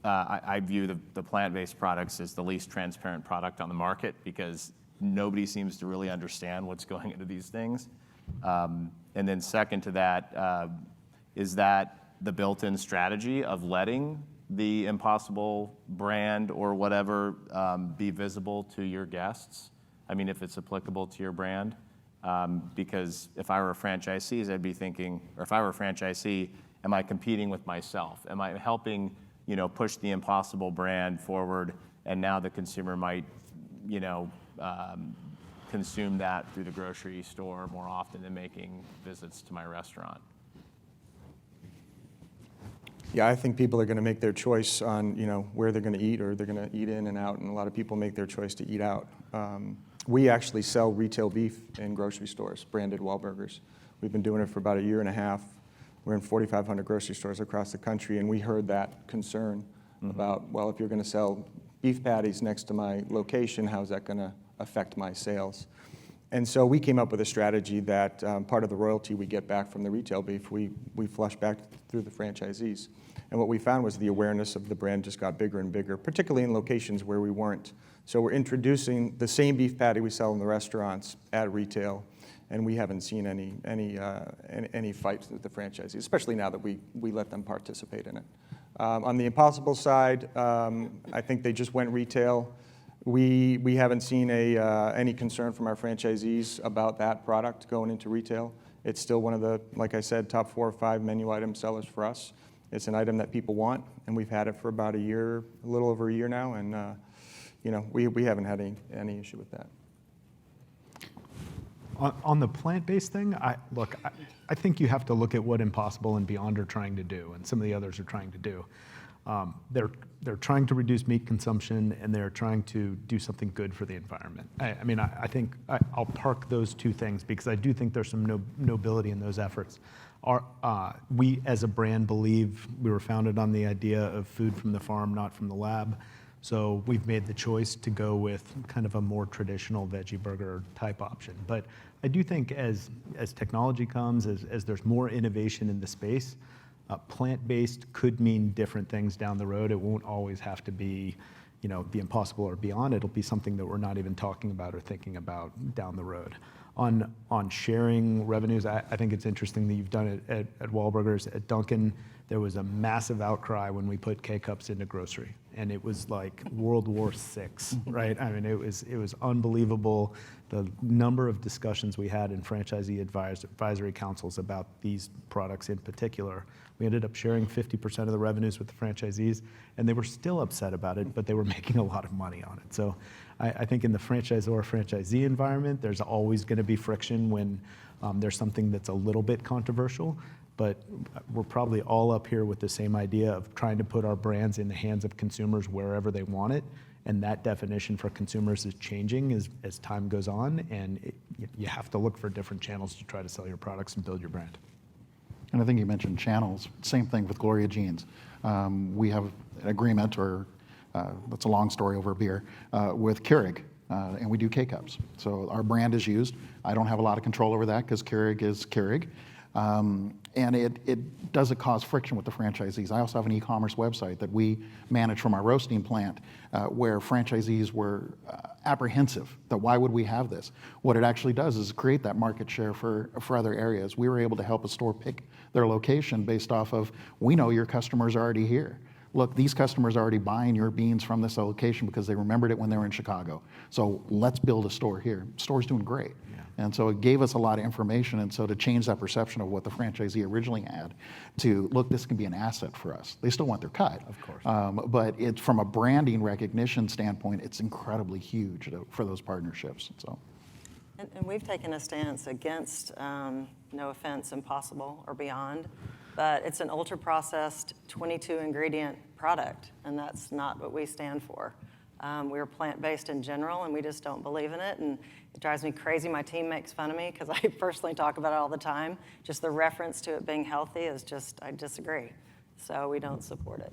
I view the plant-based products as the least transparent product on the market, because nobody seems to really understand what's going into these things. And then second to that, is that the built-in strategy of letting the Impossible brand or whatever be visible to your guests? I mean, if it's applicable to your brand. Because if I were a franchisee, I'd be thinking, or if I were a franchisee, am I competing with myself? Am I helping, push the Impossible brand forward, and now the consumer might, consume that through the grocery store more often than making visits to my restaurant? Yeah, I think people are going to make their choice on, where they're going to eat, or they're going to eat in and out, and a lot of people make their choice to eat out. We actually sell retail beef in grocery stores, branded Wahlburgers. We've been doing it for about a year and a half. We're in 4,500 grocery stores across the country, and we heard that concern about, well, if you're going to sell beef patties next to my location, how's that going to affect my sales? And so we came up with a strategy that part of the royalty we get back from the retail beef, we flush back through the franchisees. And what we found was the awareness of the brand just got bigger and bigger, particularly in locations where we weren't. So we're introducing the same beef patty we sell in the restaurants at retail, and we haven't seen any fights with the franchisees, especially now that we let them participate in it. On the Impossible side, I think they just went retail. We haven't seen any concern from our franchisees about that product going into retail. It's still one of the, like I said, top 4 or 5 menu item sellers for us. It's an item that people want, and we've had it for about a year, a little over a year now, and we haven't had any issue with that. On the plant-based thing, I think you have to look at what Impossible and Beyond are trying to do, and some of the others are trying to do. They're trying to reduce meat consumption, and they're trying to do something good for the environment. I think I'll park those two things, because I do think there's some nobility in those efforts. We, as a brand, believe we were founded on the idea of food from the farm, not from the lab. So we've made the choice to go with kind of a more traditional veggie burger type option. But I do think as technology comes, as there's more innovation in the space, plant-based could mean different things down the road. It won't always have to be, the Impossible or Beyond. It'll be something that we're not even talking about or thinking about down the road. On sharing revenues, I think it's interesting that you've done it at Wahlburgers. At Dunkin', there was a massive outcry when we put K-Cups into grocery, and it was like World War VI, right? I mean, it was unbelievable, the number of discussions we had in franchisee advisory councils about these products in particular. We ended up sharing 50% of the revenues with the franchisees, and they were still upset about it, but they were making a lot of money on it. So I think in the franchisee environment, there's always going to be friction when there's something that's a little bit controversial, but we're probably all up here with the same idea of trying to put our brands in the hands of consumers wherever they want it, and that definition for consumers is changing as time goes on, and you have to look for different channels to try to sell your products and build your brand. And I think you mentioned channels. Same thing with Gloria Jeans. We have an agreement, or that's a long story over a beer, with Keurig, and we do K-Cups. So our brand is used. I don't have a lot of control over that because Keurig is Keurig. And it doesn't cause friction with the franchisees. I also have an e-commerce website that we manage from our roasting plant where franchisees were apprehensive that why would we have this? What it actually does is create that market share for other areas. We were able to help a store pick their location based off of, we know your customers are already here. Look, these customers are already buying your beans from this location because they remembered it when they were in Chicago. So let's build a store here. Store's doing great. And so it gave us a lot of information. And so to change that perception of what the franchisee originally had to, look, this can be an asset for us. They still want their cut. Of course. But it's from a branding recognition standpoint, it's incredibly huge for those partnerships. So. And we've taken a stance against, no offense, Impossible or Beyond, but it's an ultra-processed 22-ingredient product, and that's not what we stand for. We're plant-based in general, and we just don't believe in it, and it drives me crazy. My team makes fun of me because I personally talk about it all the time. Just the reference to it being healthy is just, I disagree. So we don't support it.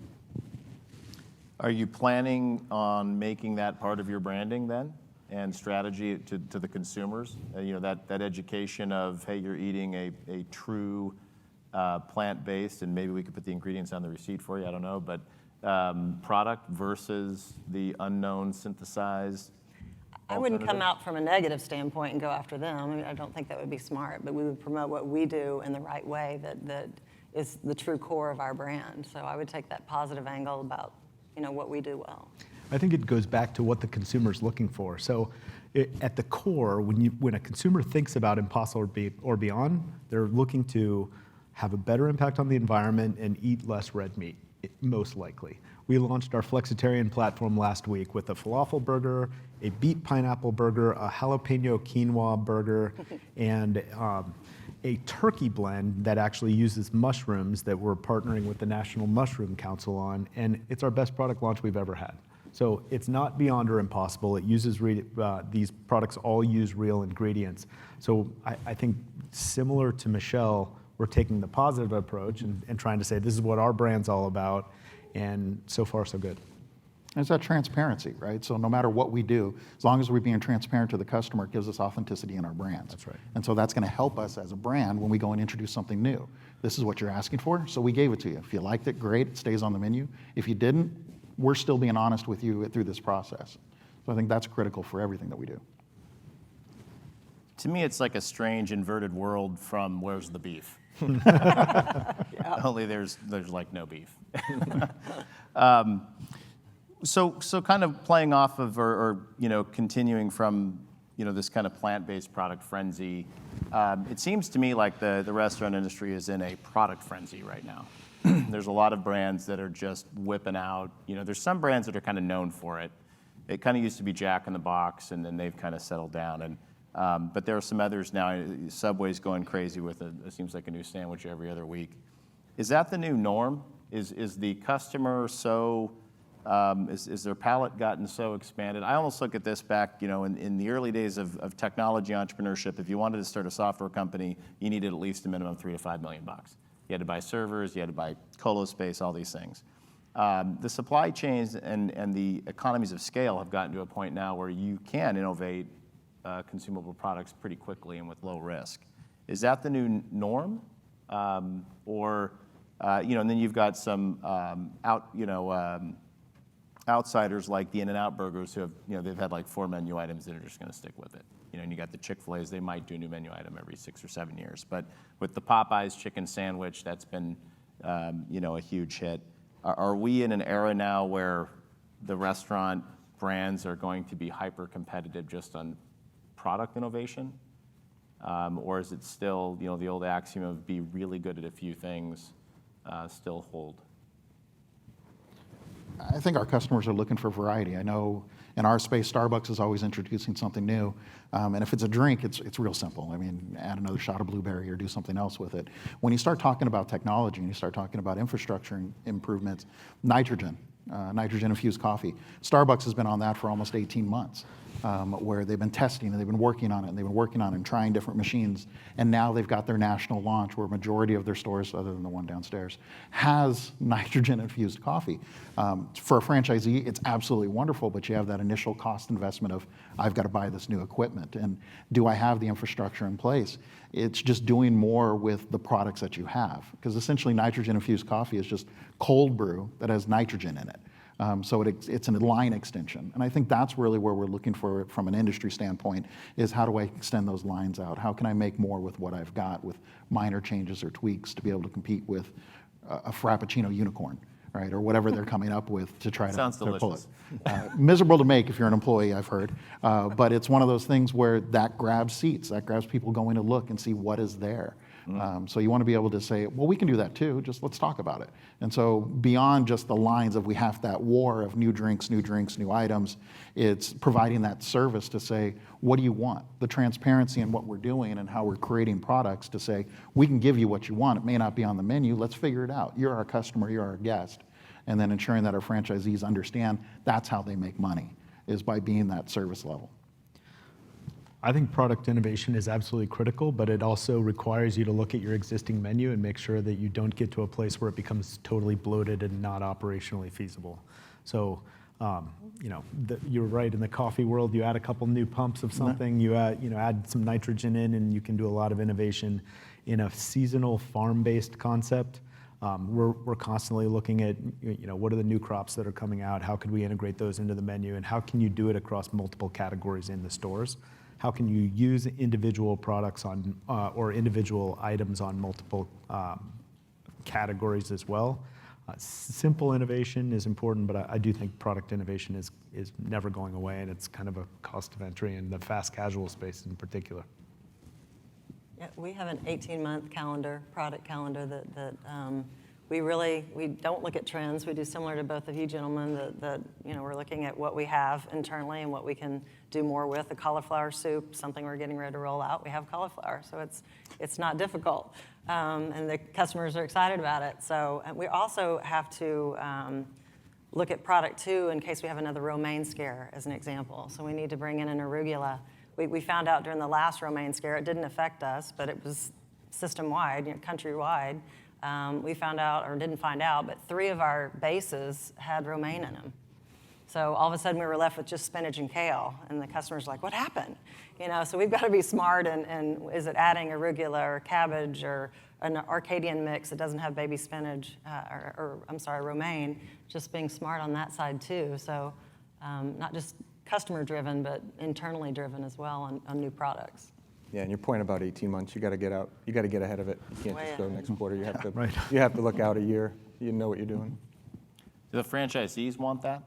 Are you planning on making that part of your branding then and strategy to the consumers? That education of, hey, you're eating a true plant-based, and maybe we could put the ingredients on the receipt for you, I don't know, but product versus the unknown synthesized I wouldn't come alternative? out from a negative standpoint and go after them. I mean, I don't think that would be smart, but we would promote what we do in the right way that is the true core of our brand. So I would take that positive angle about, what we do well. I think it goes back to what the consumer's looking for. So at the core, when a consumer thinks about Impossible or Beyond, they're looking to have a better impact on the environment and eat less red meat, most likely. We launched our Flexitarian platform last week with a falafel burger, a beet pineapple burger, a jalapeno quinoa burger, and a turkey blend that actually uses mushrooms that we're partnering with the National Mushroom Council on, and it's our best product launch we've ever had. So it's not Beyond or Impossible. It uses these products all use real ingredients. So I think similar to Michelle, we're taking the positive approach and trying to say this is what our brand's all about, and so far so good. And it's that transparency, right? So no matter what we do, as long as we're being transparent to the customer, it gives us authenticity in our brands. That's right. And so that's going to help us as a brand when we go and introduce something new. This is what you're asking for, so we gave it to you. If you liked it, great, it stays on the menu. If you didn't, we're still being honest with you through this process. So I think that's critical for everything that we do. To me, it's like a strange inverted world from Where's the Beef? Only there's like no beef. So kind of playing off of or continuing from this kind of plant-based product frenzy, it seems to me like the restaurant industry is in a product frenzy right now. There's a lot of brands that are just whipping out. There's some brands that are kind of known for it. It kind of used to be Jack in the Box, and then they've kind of settled down. But there are some others now. Subway's going crazy with it seems like a new sandwich every other week. Is that the new norm? Is the customer so, is their palate gotten so expanded? I almost look at this back, in the early days of technology entrepreneurship. If you wanted to start a software company, you needed at least a minimum $3 to $5 million. You had to buy servers, you had to buy colo space, all these things. The supply chains and the economies of scale have gotten to a point now where you can innovate consumable products pretty quickly and with low risk. Is that the new norm? And then you've got some outsiders like the In-N-Out burgers who have, they've had like 4 menu items that are just going to stick with it. And you got the Chick-fil-A's, they might do a new menu item every 6 or 7 years. But with the Popeyes chicken sandwich, that's been, a huge hit. Are we in an era now where the restaurant brands are going to be hyper-competitive just on product innovation? Or is it still, the old axiom of be really good at a few things still hold? I think our customers are looking for variety. I know in our space, Starbucks is always introducing something new. And if it's a drink, it's real simple. I mean, add another shot of blueberry or do something else with it. When you start talking about technology and you start talking about infrastructure improvements, nitrogen-infused coffee. Starbucks has been on that for almost 18 months. where they've been testing and they've been working on it and they've been working on it and trying different machines. And now they've got their national launch where a majority of their stores, other than the one downstairs, has nitrogen-infused coffee. For a franchisee, it's absolutely wonderful, but you have that initial cost investment of, I've got to buy this new equipment. And do I have the infrastructure in place? It's just doing more with the products that you have. Because essentially nitrogen-infused coffee is just cold brew that has nitrogen in it. So it's a line extension. And I think that's really where we're looking for it from an industry standpoint, is how do I extend those lines out? How can I make more with what I've got with minor changes or tweaks to be able to compete with a Frappuccino unicorn, right? Or whatever they're coming up with to try Sounds to pull it. delicious. Miserable to make if you're an employee, I've heard. But it's one of those things where that grabs seats, that grabs people going to look and see what is there. So you want to be able to say, well, we can do that too, just let's talk about it. And so beyond just the lines of we have that war of new drinks, new items, it's providing that service to say, what do you want? The transparency in what we're doing and how we're creating products to say, we can give you what you want. It may not be on the menu, let's figure it out. You're our customer, you're our guest. And then ensuring that our franchisees understand that's how they make money, is by being that service level. I think product innovation is absolutely critical, but it also requires you to look at your existing menu and make sure that you don't get to a place where it becomes totally bloated and not operationally feasible. So, you're right, in the coffee world, you add a couple new pumps of something, you add some nitrogen in, and you can do a lot of innovation. In a seasonal farm-based concept, we're constantly looking at, what are the new crops that are coming out? How could we integrate those into the menu? And how can you do it across multiple categories in the stores? How can you use individual products on or individual items on multiple categories as well? Simple innovation is important, but I do think product innovation is never going away, and it's kind of a cost of entry in the fast casual space in particular. Yeah, we have an 18-month calendar, product calendar that we don't look at trends. We do similar to both of you gentlemen that we're looking at what we have internally and what we can do more with. The cauliflower soup, something we're getting ready to roll out. We have cauliflower, so it's not difficult. And the customers are excited about it. So we also have to look at product too in case we have another romaine scare as an example. So we need to bring in an arugula. We found out during the last romaine scare, it didn't affect us, but it was system-wide, countrywide. We found out, or didn't find out, but 3 of our bases had romaine in them. So all of a sudden we were left with just spinach and kale, and the customer's like, what happened? So we've got to be smart, and is it adding arugula or cabbage or an Arcadian mix that doesn't have baby spinach, romaine, just being smart on that side too. So not just customer-driven, but internally driven as well on new products. Yeah, and your point about 18 months, you got to get out. You got to get ahead of it. You can't just go next quarter. You have to. Right. You have to look out a year. You know what you're doing. Do the franchisees want that?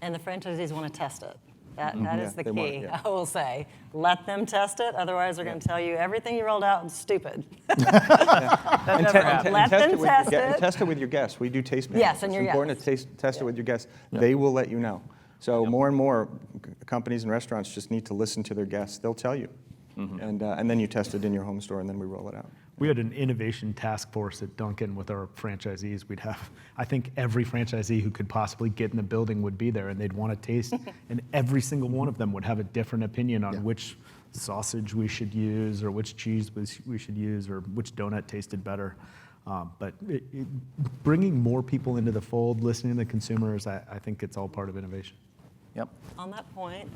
And the franchisees want to test it. That is the they key. want it, yeah. I will say, let them test it. Otherwise, they're going to tell you everything you rolled out is stupid. And Let them test it. Test it with your guests. We do taste panels. Yes, and your It's important to test it with your guests. They will let you know. So more and more companies and restaurants just need to listen to their guests. They'll tell you. And then you test it in your home store, and then we roll it out. We had an innovation task force at Dunkin' with our franchisees. We'd have, I think every franchisee who could possibly get in the building would be there, and they'd want to taste, and every single one of them would have a different opinion on which sausage we should use, or which cheese we should use, or which donut tasted better. But bringing more people into the fold, listening to the consumers, I think it's all part of innovation. Yep. On that point,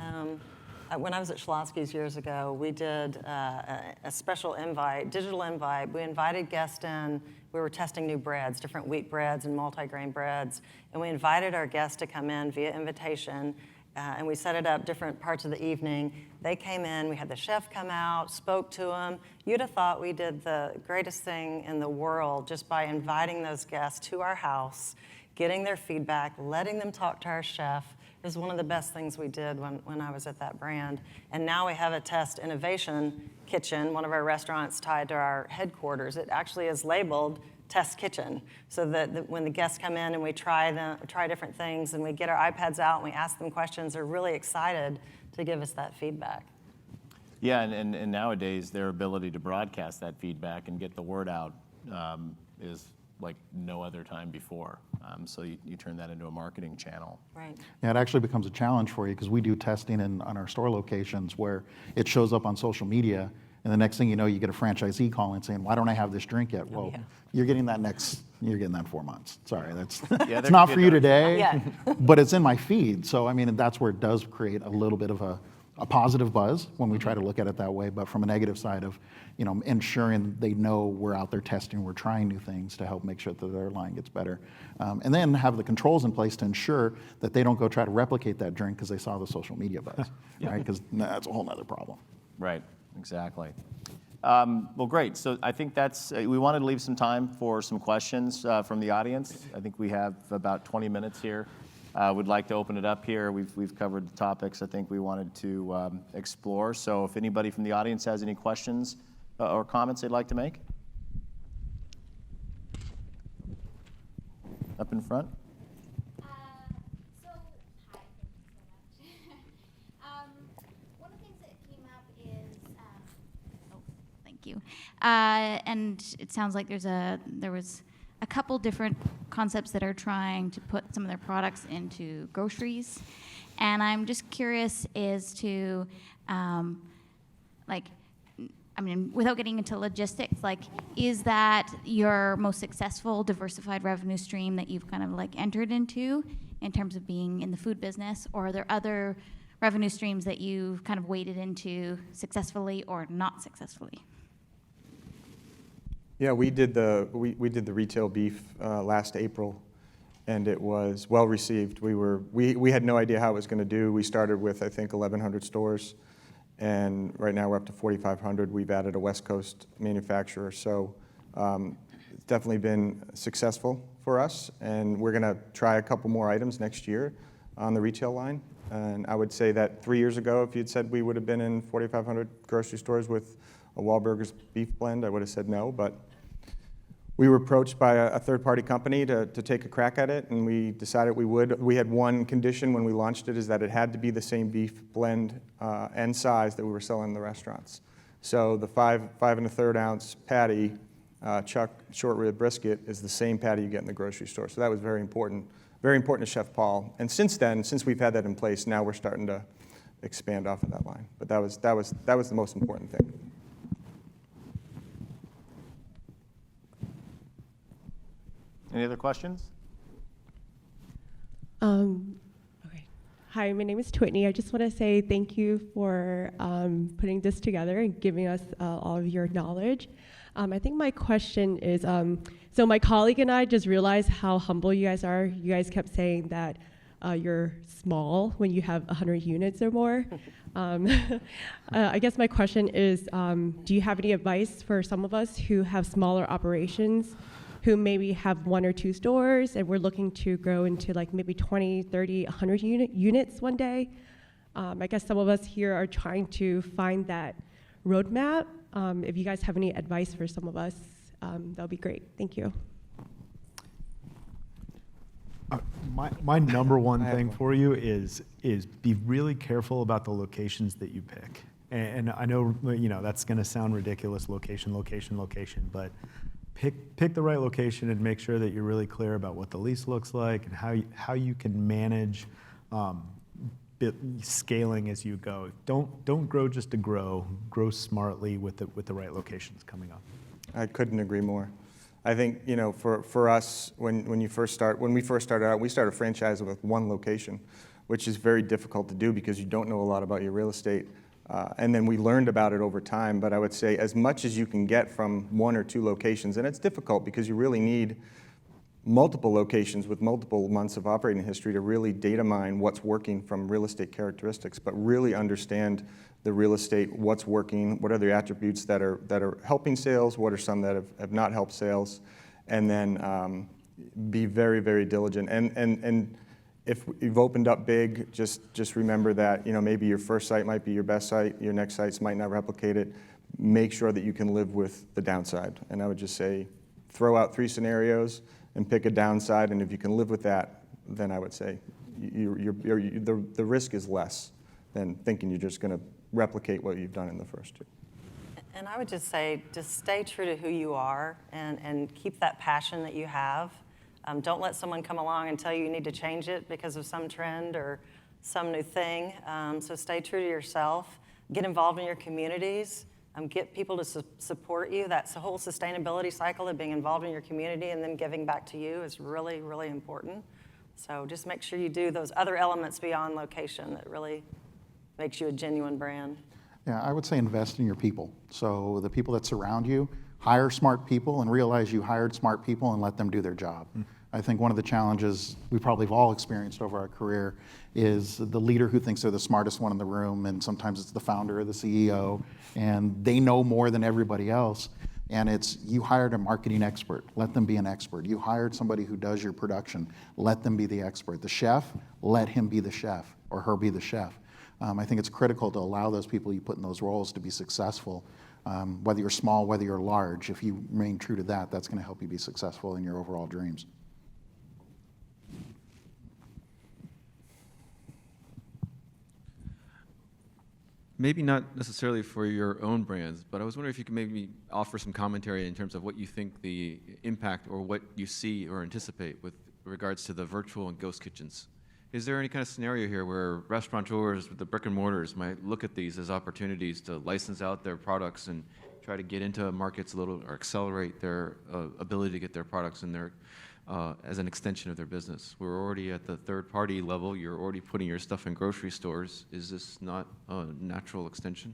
when I was at Schlotsky's years ago, we did a special invite, digital invite. We invited guests in. We were testing new breads, different wheat breads and multigrain breads. And we invited our guests to come in via invitation. And we set it up different parts of the evening. They came in. We had the chef come out, spoke to them. You'd have thought we did the greatest thing in the world just by inviting those guests to our house, getting their feedback, letting them talk to our chef. It was one of the best things we did when I was at that brand. And now we have a test innovation kitchen, one of our restaurants tied to our headquarters. It actually is labeled test kitchen, so that when the guests come in and we try different things and we get our iPads out and we ask them questions, they're really excited to give us that feedback. Yeah, and nowadays their ability to broadcast that feedback and get the word out is like no other time before. So you turn that into a marketing channel. Right. Yeah, it actually becomes a challenge for you because we do testing on our store locations where it shows up on social media, and the next thing you know, you get a franchisee calling saying, "Why don't I have this drink yet?" Well, you're getting that in 4 months. Sorry, that's it's not for you today, Yeah. but it's in my feed. So I mean, that's where it does create a little bit of a positive buzz when we try to look at it that way. But from a negative side of, ensuring they know we're out there testing, we're trying new things to help make sure that their line gets better, and then have the controls in place to ensure that they don't go try to replicate that drink because they saw the social media buzz, right? Because that's a whole nother problem. Right, exactly. Well, great. So I think we wanted to leave some time for some questions from the audience. I think we have about 20 minutes here. We'd like to open it up here. We've covered the topics I think we wanted to explore. So if anybody from the audience has any questions or comments they'd like to make. Up in front. Hi, thank you so much. One of the things that came up is, thank you. And it sounds like there was a couple different concepts that are trying to put some of their products into groceries. And I'm just curious as to, without getting into logistics, is that your most successful diversified revenue stream that you've kind of entered into in terms of being in the food business? Or are there other revenue streams that you've kind of waded into successfully or not successfully? Yeah, we did the retail beef last April, and it was well received. We had no idea how it was going to do. We started with, I think, 1,100 stores, and right now we're up to 4,500. We've added a West Coast manufacturer, so it's definitely been successful for us, and we're going to try a couple more items next year on the retail line. And I would say that 3 years ago, if you'd said we would have been in 4,500 grocery stores with a Wahlburgers beef blend, I would have said no, but we were approached by a third-party company to take a crack at it, and we decided we would. We had one condition when we launched it, is that it had to be the same beef blend and size that we were selling in the restaurants. So the 5 1/3 ounce patty, chuck short rib brisket, is the same patty you get in the grocery store. So that was very important to Chef Paul. And since we've had that in place, now we're starting to expand off of that line. But that was the most important thing. Any other questions? Okay. Hi, my name is Twitney. I just want to say thank you for putting this together and giving us all of your knowledge. I think my question is, so my colleague and I just realized how humble you guys are. You guys kept saying that you're small when you have 100 units or more. I guess my question is, do you have any advice for some of us who have smaller operations, who maybe have 1 or 2 stores and we're looking to grow into maybe 20, 30, 100 units one day? I guess some of us here are trying to find that roadmap. If you guys have any advice for some of us, that would be great. Thank you. My number one thing for you is be really careful about the locations that you pick. And I know that's going to sound ridiculous, location, but pick the right location and make sure that you're really clear about what the lease looks like and how you can manage scaling as you go. Don't grow just to grow. Grow smartly with the right locations coming up. I couldn't agree more. I think for us, when we first started out, we started a franchise with 1 location, which is very difficult to do because you don't know a lot about your real estate. And then we learned about it over time. But I would say as much as you can get from 1 or 2 locations, and it's difficult because you really need multiple locations with multiple months of operating history to really data mine what's working from real estate characteristics, but really understand the real estate, what's working, what are the attributes that are helping sales, what are some that have not helped sales, and then be very, very diligent. And if you've opened up big, just remember that maybe your first site might be your best site, your next sites might not replicate it. Make sure that you can live with the downside. And I would just say, throw out 3 scenarios and pick a downside, and if you can live with that, then I would say the risk is less than thinking you're just going to replicate what you've done in the first 2. And I would just say, just stay true to who you are and keep that passion that you have. Don't let someone come along and tell you need to change it because of some trend or some new thing. So stay true to yourself. Get involved in your communities. Get people to support you. That's the whole sustainability cycle of being involved in your community and then giving back to you is really, really important. So just make sure you do those other elements beyond location that really makes you a genuine brand. Yeah, I would say invest in your people. So the people that surround you, hire smart people and realize you hired smart people and let them do their job. I think one of the challenges we probably have all experienced over our career is the leader who thinks they're the smartest one in the room, and sometimes it's the founder or the CEO, and they know more than everybody else. And it's, you hired a marketing expert, let them be an expert. You hired somebody who does your production, let them be the expert. The chef, let him be the chef or her be the chef. I think it's critical to allow those people you put in those roles to be successful. Whether you're small, whether you're large, if you remain true to that, that's going to help you be successful in your overall dreams. Maybe not necessarily for your own brands, but I was wondering if you could maybe offer some commentary in terms of what you think the impact or what you see or anticipate with regards to the virtual and ghost kitchens. Is there any kind of scenario here where restaurateurs with the brick and mortars might look at these as opportunities to license out their products and try to get into markets a little or accelerate their ability to get their products in their as an extension of their business? We're already at the third-party level. You're already putting your stuff in grocery stores. Is this not a natural extension?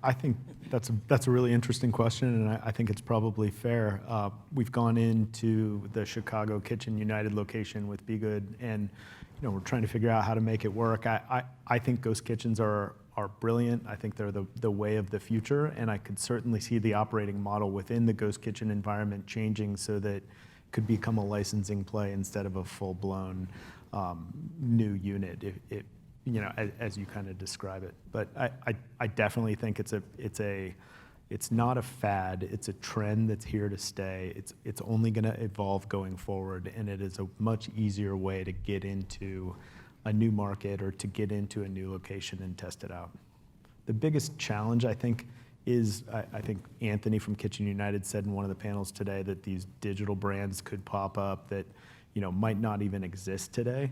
I think that's a really interesting question, and I think it's probably fair. We've gone into the Chicago Kitchen United location with B.GOOD, and we're trying to figure out how to make it work. I think ghost kitchens are brilliant. I think they're the way of the future, and I could certainly see the operating model within the ghost kitchen environment changing so that it could become a licensing play instead of a full-blown new unit, as you kind of describe it. But I definitely think it's not a fad. It's a trend that's here to stay. It's only going to evolve going forward, and it is a much easier way to get into a new market or to get into a new location and test it out. The biggest challenge, I think, is I think Anthony from Kitchen United said in one of the panels today that these digital brands could pop up that might not even exist today.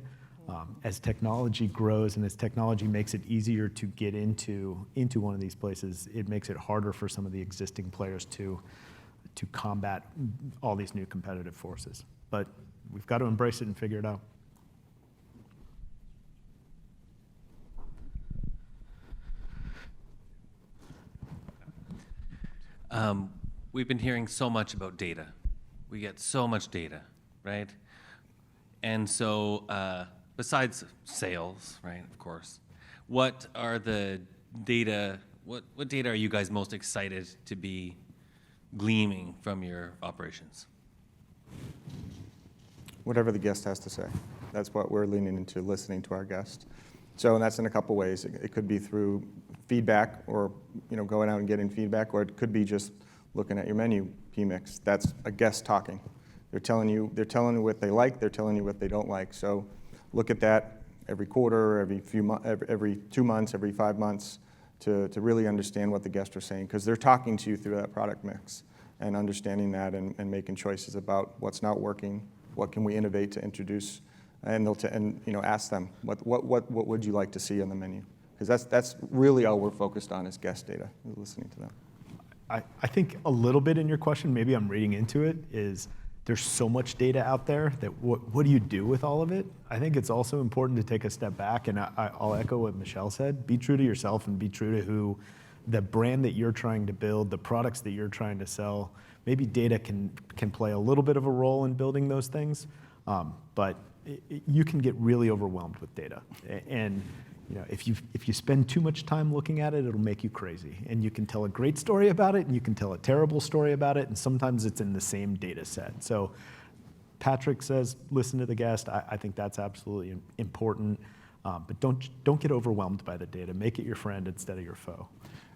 As technology grows and as technology makes it easier to get into one of these places, it makes it harder for some of the existing players to combat all these new competitive forces. But we've got to embrace it and figure it out. We've been hearing so much about data. We get so much data, right? And so besides sales, right, of course, what are the data, what data are you guys most excited to be gleaming from your operations? Whatever the guest has to say. That's what we're leaning into, listening to our guest. So that's in a couple ways. It could be through feedback or going out and getting feedback, or it could be just looking at your menu PMix. That's a guest talking. They're telling you what they like, they're telling you what they don't like. So look at that every quarter, every 2 months, every 5 months to really understand what the guests are saying, because they're talking to you through that product mix and understanding that and making choices about what's not working, what can we innovate to introduce, and ask them what would you like to see on the menu, because that's really all we're focused on is guest data, listening to them. I think a little bit in your question, maybe I'm reading into it, is there's so much data out there that what do you do with all of it? I think it's also important to take a step back, and I'll echo what Michelle said. Be true to yourself and be true to who the brand that you're trying to build, the products that you're trying to sell. Maybe data can play a little bit of a role in building those things, but you can get really overwhelmed with data. And if you spend too much time looking at it, it'll make you crazy. And you can tell a great story about it, and you can tell a terrible story about it, and sometimes it's in the same data set. So Patrick says, listen to the guest. I think that's absolutely important. But don't get overwhelmed by the data. Make it your friend instead of your foe.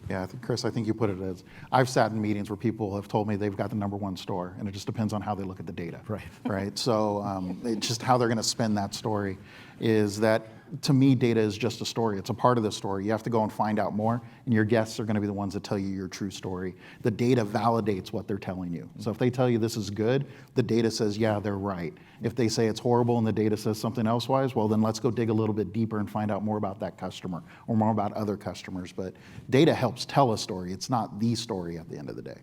Yeah, Chris, I think you put it as, I've sat in meetings where people have told me they've got the #1 store, and it just depends on how they look at the data. Right. Right? So it's just how they're going to spin that story is that, to me, data is just a story. It's a part of the story. You have to go and find out more, and your guests are going to be the ones that tell you your true story. The data validates what they're telling you. So if they tell you this is good, the data says, yeah, they're right. If they say it's horrible and the data says something else wise, well, then let's go dig a little bit deeper and find out more about that customer or more about other customers. But data helps tell a story. It's not the story at the end of the day.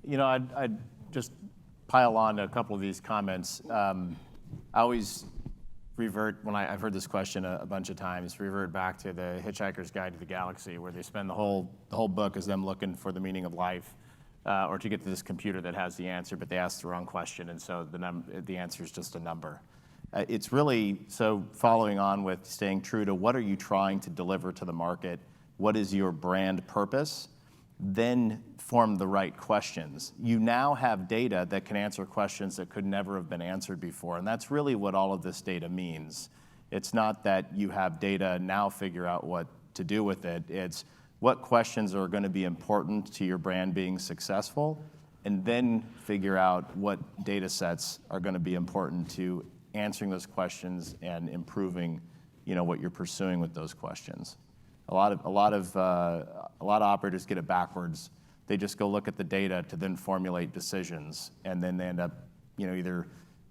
You know, I'd just pile on to a couple of these comments. I always revert, when I've heard this question a bunch of times, revert back to the Hitchhiker's Guide to the Galaxy, where they spend the whole book as them looking for the meaning of life, or to get to this computer that has the answer, but they asked the wrong question, and so the answer is just a number. It's really, so following on with staying true to what are you trying to deliver to the market, what is your brand purpose, then form the right questions. You now have data that can answer questions that could never have been answered before, and that's really what all of this data means. It's not that you have data, now figure out what to do with it. It's what questions are going to be important to your brand being successful, and then figure out what data sets are going to be important to answering those questions and improving, what you're pursuing with those questions. A lot of operators get it backwards. They just go look at the data to then formulate decisions, and then they end up, either,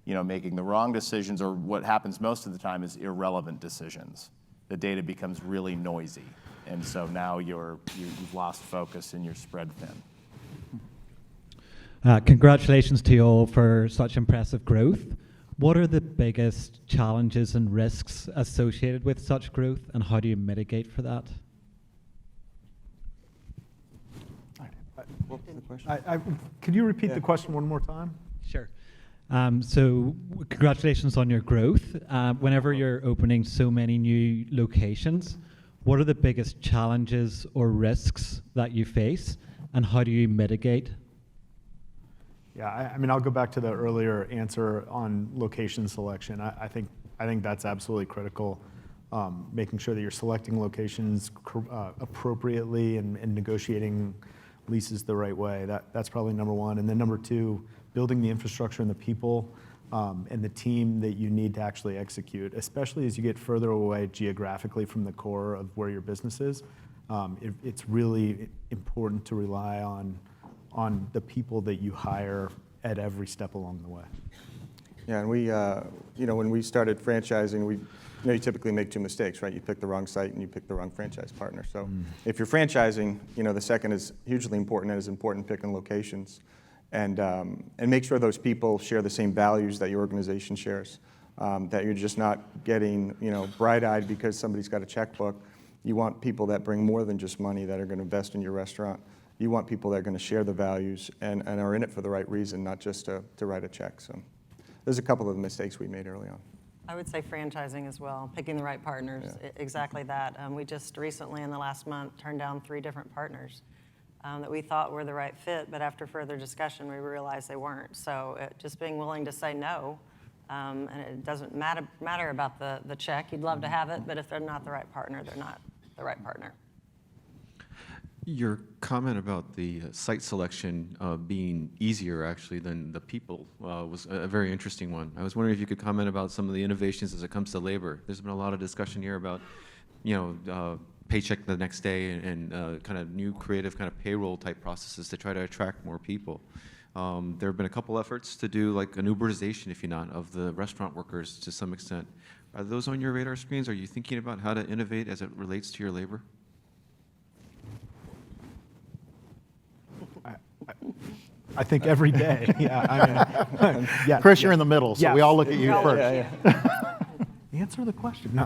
making the wrong decisions, or what happens most of the time is irrelevant decisions. The data becomes really noisy, and so now you've lost focus and you're spread thin. Congratulations to you all for such impressive growth. What are the biggest challenges and risks associated with such growth, and how do you mitigate for that? What was the question? Could you repeat the question one more time? Sure. So congratulations on your growth. Whenever you're opening so many new locations, what are the biggest challenges or risks that you face, and how do you mitigate? Yeah, I mean, I'll go back to the earlier answer on location selection. I think that's absolutely critical. Making sure that you're selecting locations appropriately and negotiating leases the right way. That's probably number one. And then number two, building the infrastructure and the people and the team that you need to actually execute, especially as you get further away geographically from the core of where your business is. It's really important to rely on the people that you hire at every step along the way. Yeah, and we, when we started franchising, you typically make two mistakes, right? You pick the wrong site and you pick the wrong franchise partner. So if you're franchising, the second is hugely important, and is important picking locations, and make sure those people share the same values that your organization shares. That you're just not getting, bright-eyed because somebody's got a checkbook. You want people that bring more than just money, that are going to invest in your restaurant. You want people that are going to share the values and are in it for the right reason, not just to write a check. So there's a couple of mistakes we made early on. I would say franchising as well, picking the right partners, exactly that. We just recently, in the last month, turned down 3 different partners that we thought were the right fit, but after further discussion, we realized they weren't. So just being willing to say no, and it doesn't matter about the check. You'd love to have it, but if they're not the right partner, they're not the right partner. Your comment about the site selection being easier, actually, than the people was a very interesting one. I was wondering if you could comment about some of the innovations as it comes to labor. There's been a lot of discussion here about, paycheck the next day and kind of new creative kind of payroll type processes to try to attract more people. There have been a couple efforts to do like an Uberization, if you not, of the restaurant workers to some extent. Are those on your radar screens? Are you thinking about how to innovate as it relates to your labor? I think every day. Yeah, I mean, yeah. Chris, you're in the middle, so Yes. we all look at you first. Yeah. Answer the question. No.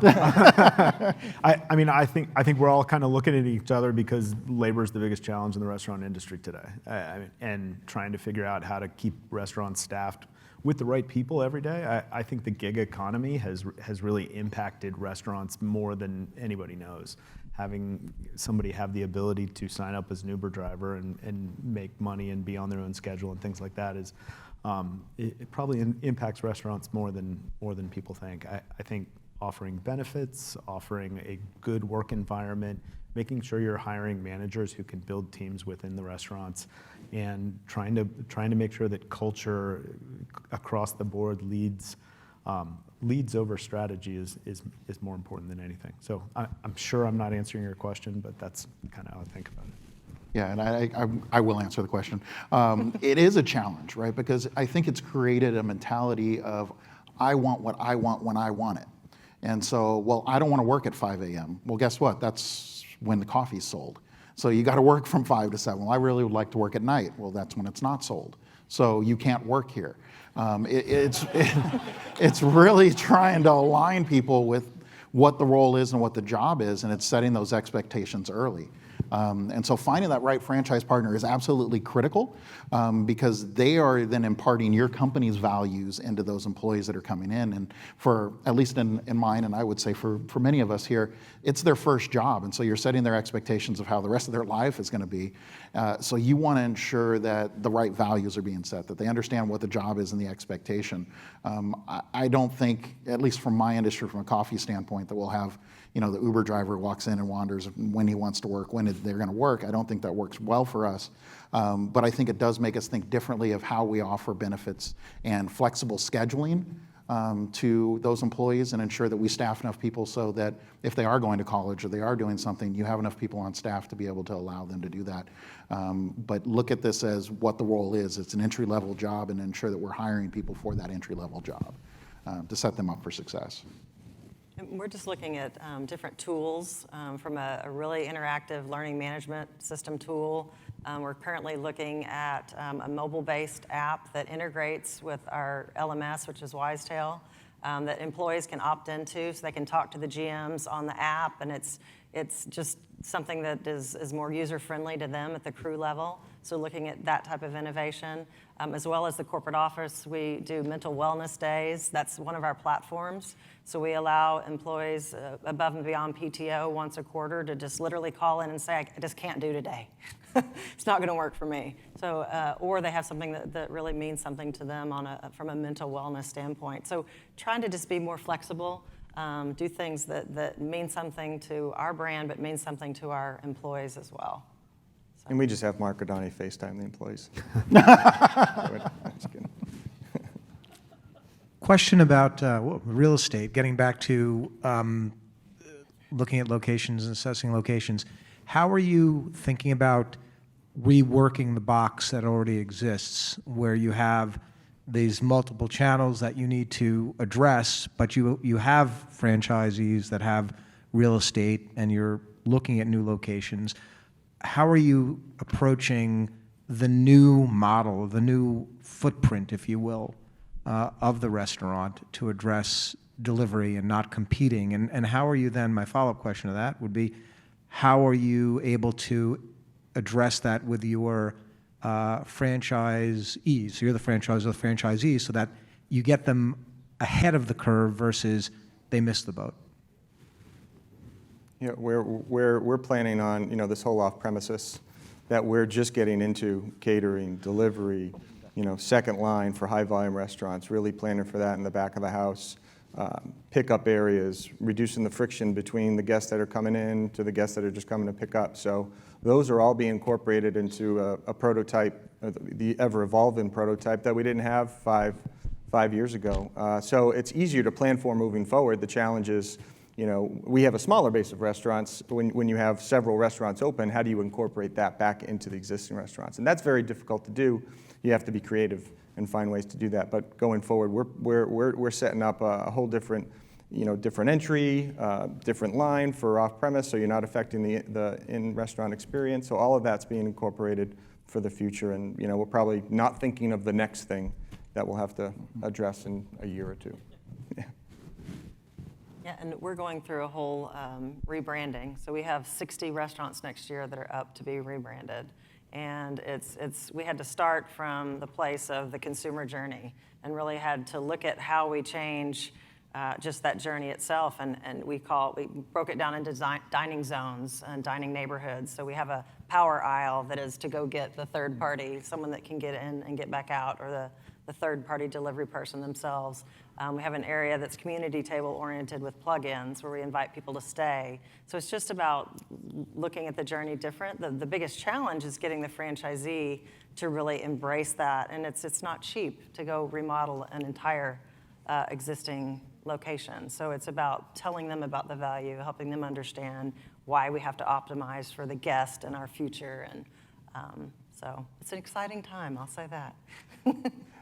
I think we're all kind of looking at each other because labor is the biggest challenge in the restaurant industry today, and trying to figure out how to keep restaurants staffed with the right people every day. I think the gig economy has really impacted restaurants more than anybody knows. Having somebody have the ability to sign up as an Uber driver and make money and be on their own schedule and things like that is it probably impacts restaurants more than people think. I think offering benefits, offering a good work environment, making sure you're hiring managers who can build teams within the restaurants, and trying to make sure that culture across the board leads over strategy is more important than anything. So I'm sure I'm not answering your question, but that's kind of how I think about it. Yeah, and I will answer the question. It is a challenge, right? Because I think it's created a mentality of, I want what I want when I want it. And so, well, I don't want to work at 5 a.m. Well, guess what? That's when the coffee's sold. So you got to work from 5 to 7. Well, I really would like to work at night. Well, that's when it's not sold. So you can't work here. It's really trying to align people with what the role is and what the job is, and it's setting those expectations early. And so finding that right franchise partner is absolutely critical, because they are then imparting your company's values into those employees that are coming in. And for, at least in mine, and I would say for many of us here, it's their first job. And so you're setting their expectations of how the rest of their life is going to be. So you want to ensure that the right values are being set, that they understand what the job is and the expectation. I don't think, at least from my industry, from a coffee standpoint, that we'll have, the Uber driver walks in and wanders when he wants to work, when they're going to work. I don't think that works well for us. But I think it does make us think differently of how we offer benefits and flexible scheduling to those employees, and ensure that we staff enough people so that if they are going to college or they are doing something, you have enough people on staff to be able to allow them to do that. But look at this as what the role is. It's an entry-level job, and ensure that we're hiring people for that entry-level job to set them up for success. And we're just looking at different tools, from a really interactive learning management system tool. We're currently looking at a mobile-based app that integrates with our LMS, which is Wisetail, that employees can opt into, so they can talk to the GMs on the app, and it's just something that is more user-friendly to them at the crew level. So looking at that type of innovation, as well as the corporate office, we do mental wellness days. That's one of our platforms. So we allow employees above and beyond PTO once a quarter to just literally call in and say, I just can't do today. It's not going to work for me. So, or they have something that really means something to them from a mental wellness standpoint. So trying to just be more flexible, do things that mean something to our brand, but mean something to our employees as well. So. And we just have Mark Adani FaceTime the employees. Just kidding. Question about real estate, getting back to looking at locations and assessing locations. How are you thinking about reworking the box that already exists, where you have these multiple channels that you need to address, but you have franchisees that have real estate and you're looking at new locations? How are you approaching the new model, the new footprint, if you will, of the restaurant to address delivery and not competing? And how are you then, my follow-up question to that would be, how are you able to address that with your franchisees? So you're the franchisor of the franchisees, so that you get them ahead of the curve versus they miss the boat. Yeah, we're planning on, this whole off-premises, that we're just getting into catering, delivery, second line for high-volume restaurants, really planning for that in the back of the house, pickup areas, reducing the friction between the guests that are coming in to the guests that are just coming to pick up. So those are all being incorporated into a prototype, the ever-evolving prototype that we didn't have five years ago. So it's easier to plan for moving forward. The challenge is, we have a smaller base of restaurants. When you have several restaurants open, how do you incorporate that back into the existing restaurants? And that's very difficult to do. You have to be creative and find ways to do that. But going forward, we're setting up a whole different, different entry, different line for off-premise, so you're not affecting the in-restaurant experience. So all of that's being incorporated for the future, and we're probably not thinking of the next thing that we'll have to address in a year or two. Yeah, and we're going through a whole rebranding. So we have 60 restaurants next year that are up to be rebranded. And we had to start from the place of the consumer journey and really had to look at how we change just that journey itself. And we broke it down into dining zones and dining neighborhoods. So we have a power aisle that is to go get the third party, someone that can get in and get back out, or the third-party delivery person themselves. We have an area that's community table-oriented with plug-ins where we invite people to stay. So it's just about looking at the journey different. The biggest challenge is getting the franchisee to really embrace that, and it's not cheap to go remodel an entire existing location. So it's about telling them about the value, helping them understand why we have to optimize for the guest and our future. And so it's an exciting time, I'll say that.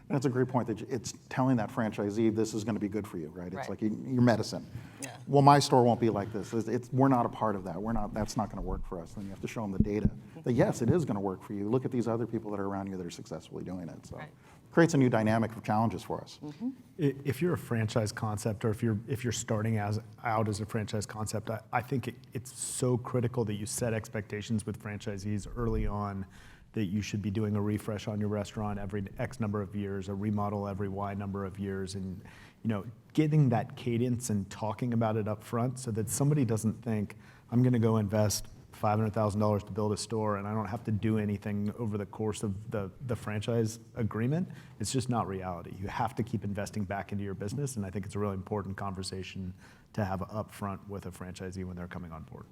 That's a great point, that it's telling that franchisee this is going to be good for you, right? It's Right. like your medicine. Yeah. Well, my store won't be like this. We're not a part of that. That's not going to work for us. Then you have to show them the data that yes, it is going to work for you. Look at these other people that are around you that are successfully doing it. So Right. it creates a new dynamic of challenges for us. If you're a franchise concept, or if you're starting out as a franchise concept, I think it's so critical that you set expectations with franchisees early on, that you should be doing a refresh on your restaurant every X number of years, a remodel every Y number of years, and getting that cadence and talking about it up front so that somebody doesn't think, I'm going to go invest $500,000 to build a store and I don't have to do anything over the course of the franchise agreement. It's just not reality. You have to keep investing back into your business, and I think it's a really important conversation to have up front with a franchisee when they're coming on board.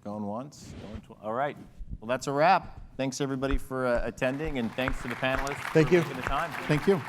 Going once, going twice. All right. Well, that's a wrap. Thanks everybody for attending, and thanks to the panelists Thank for you. taking the time. Thank you.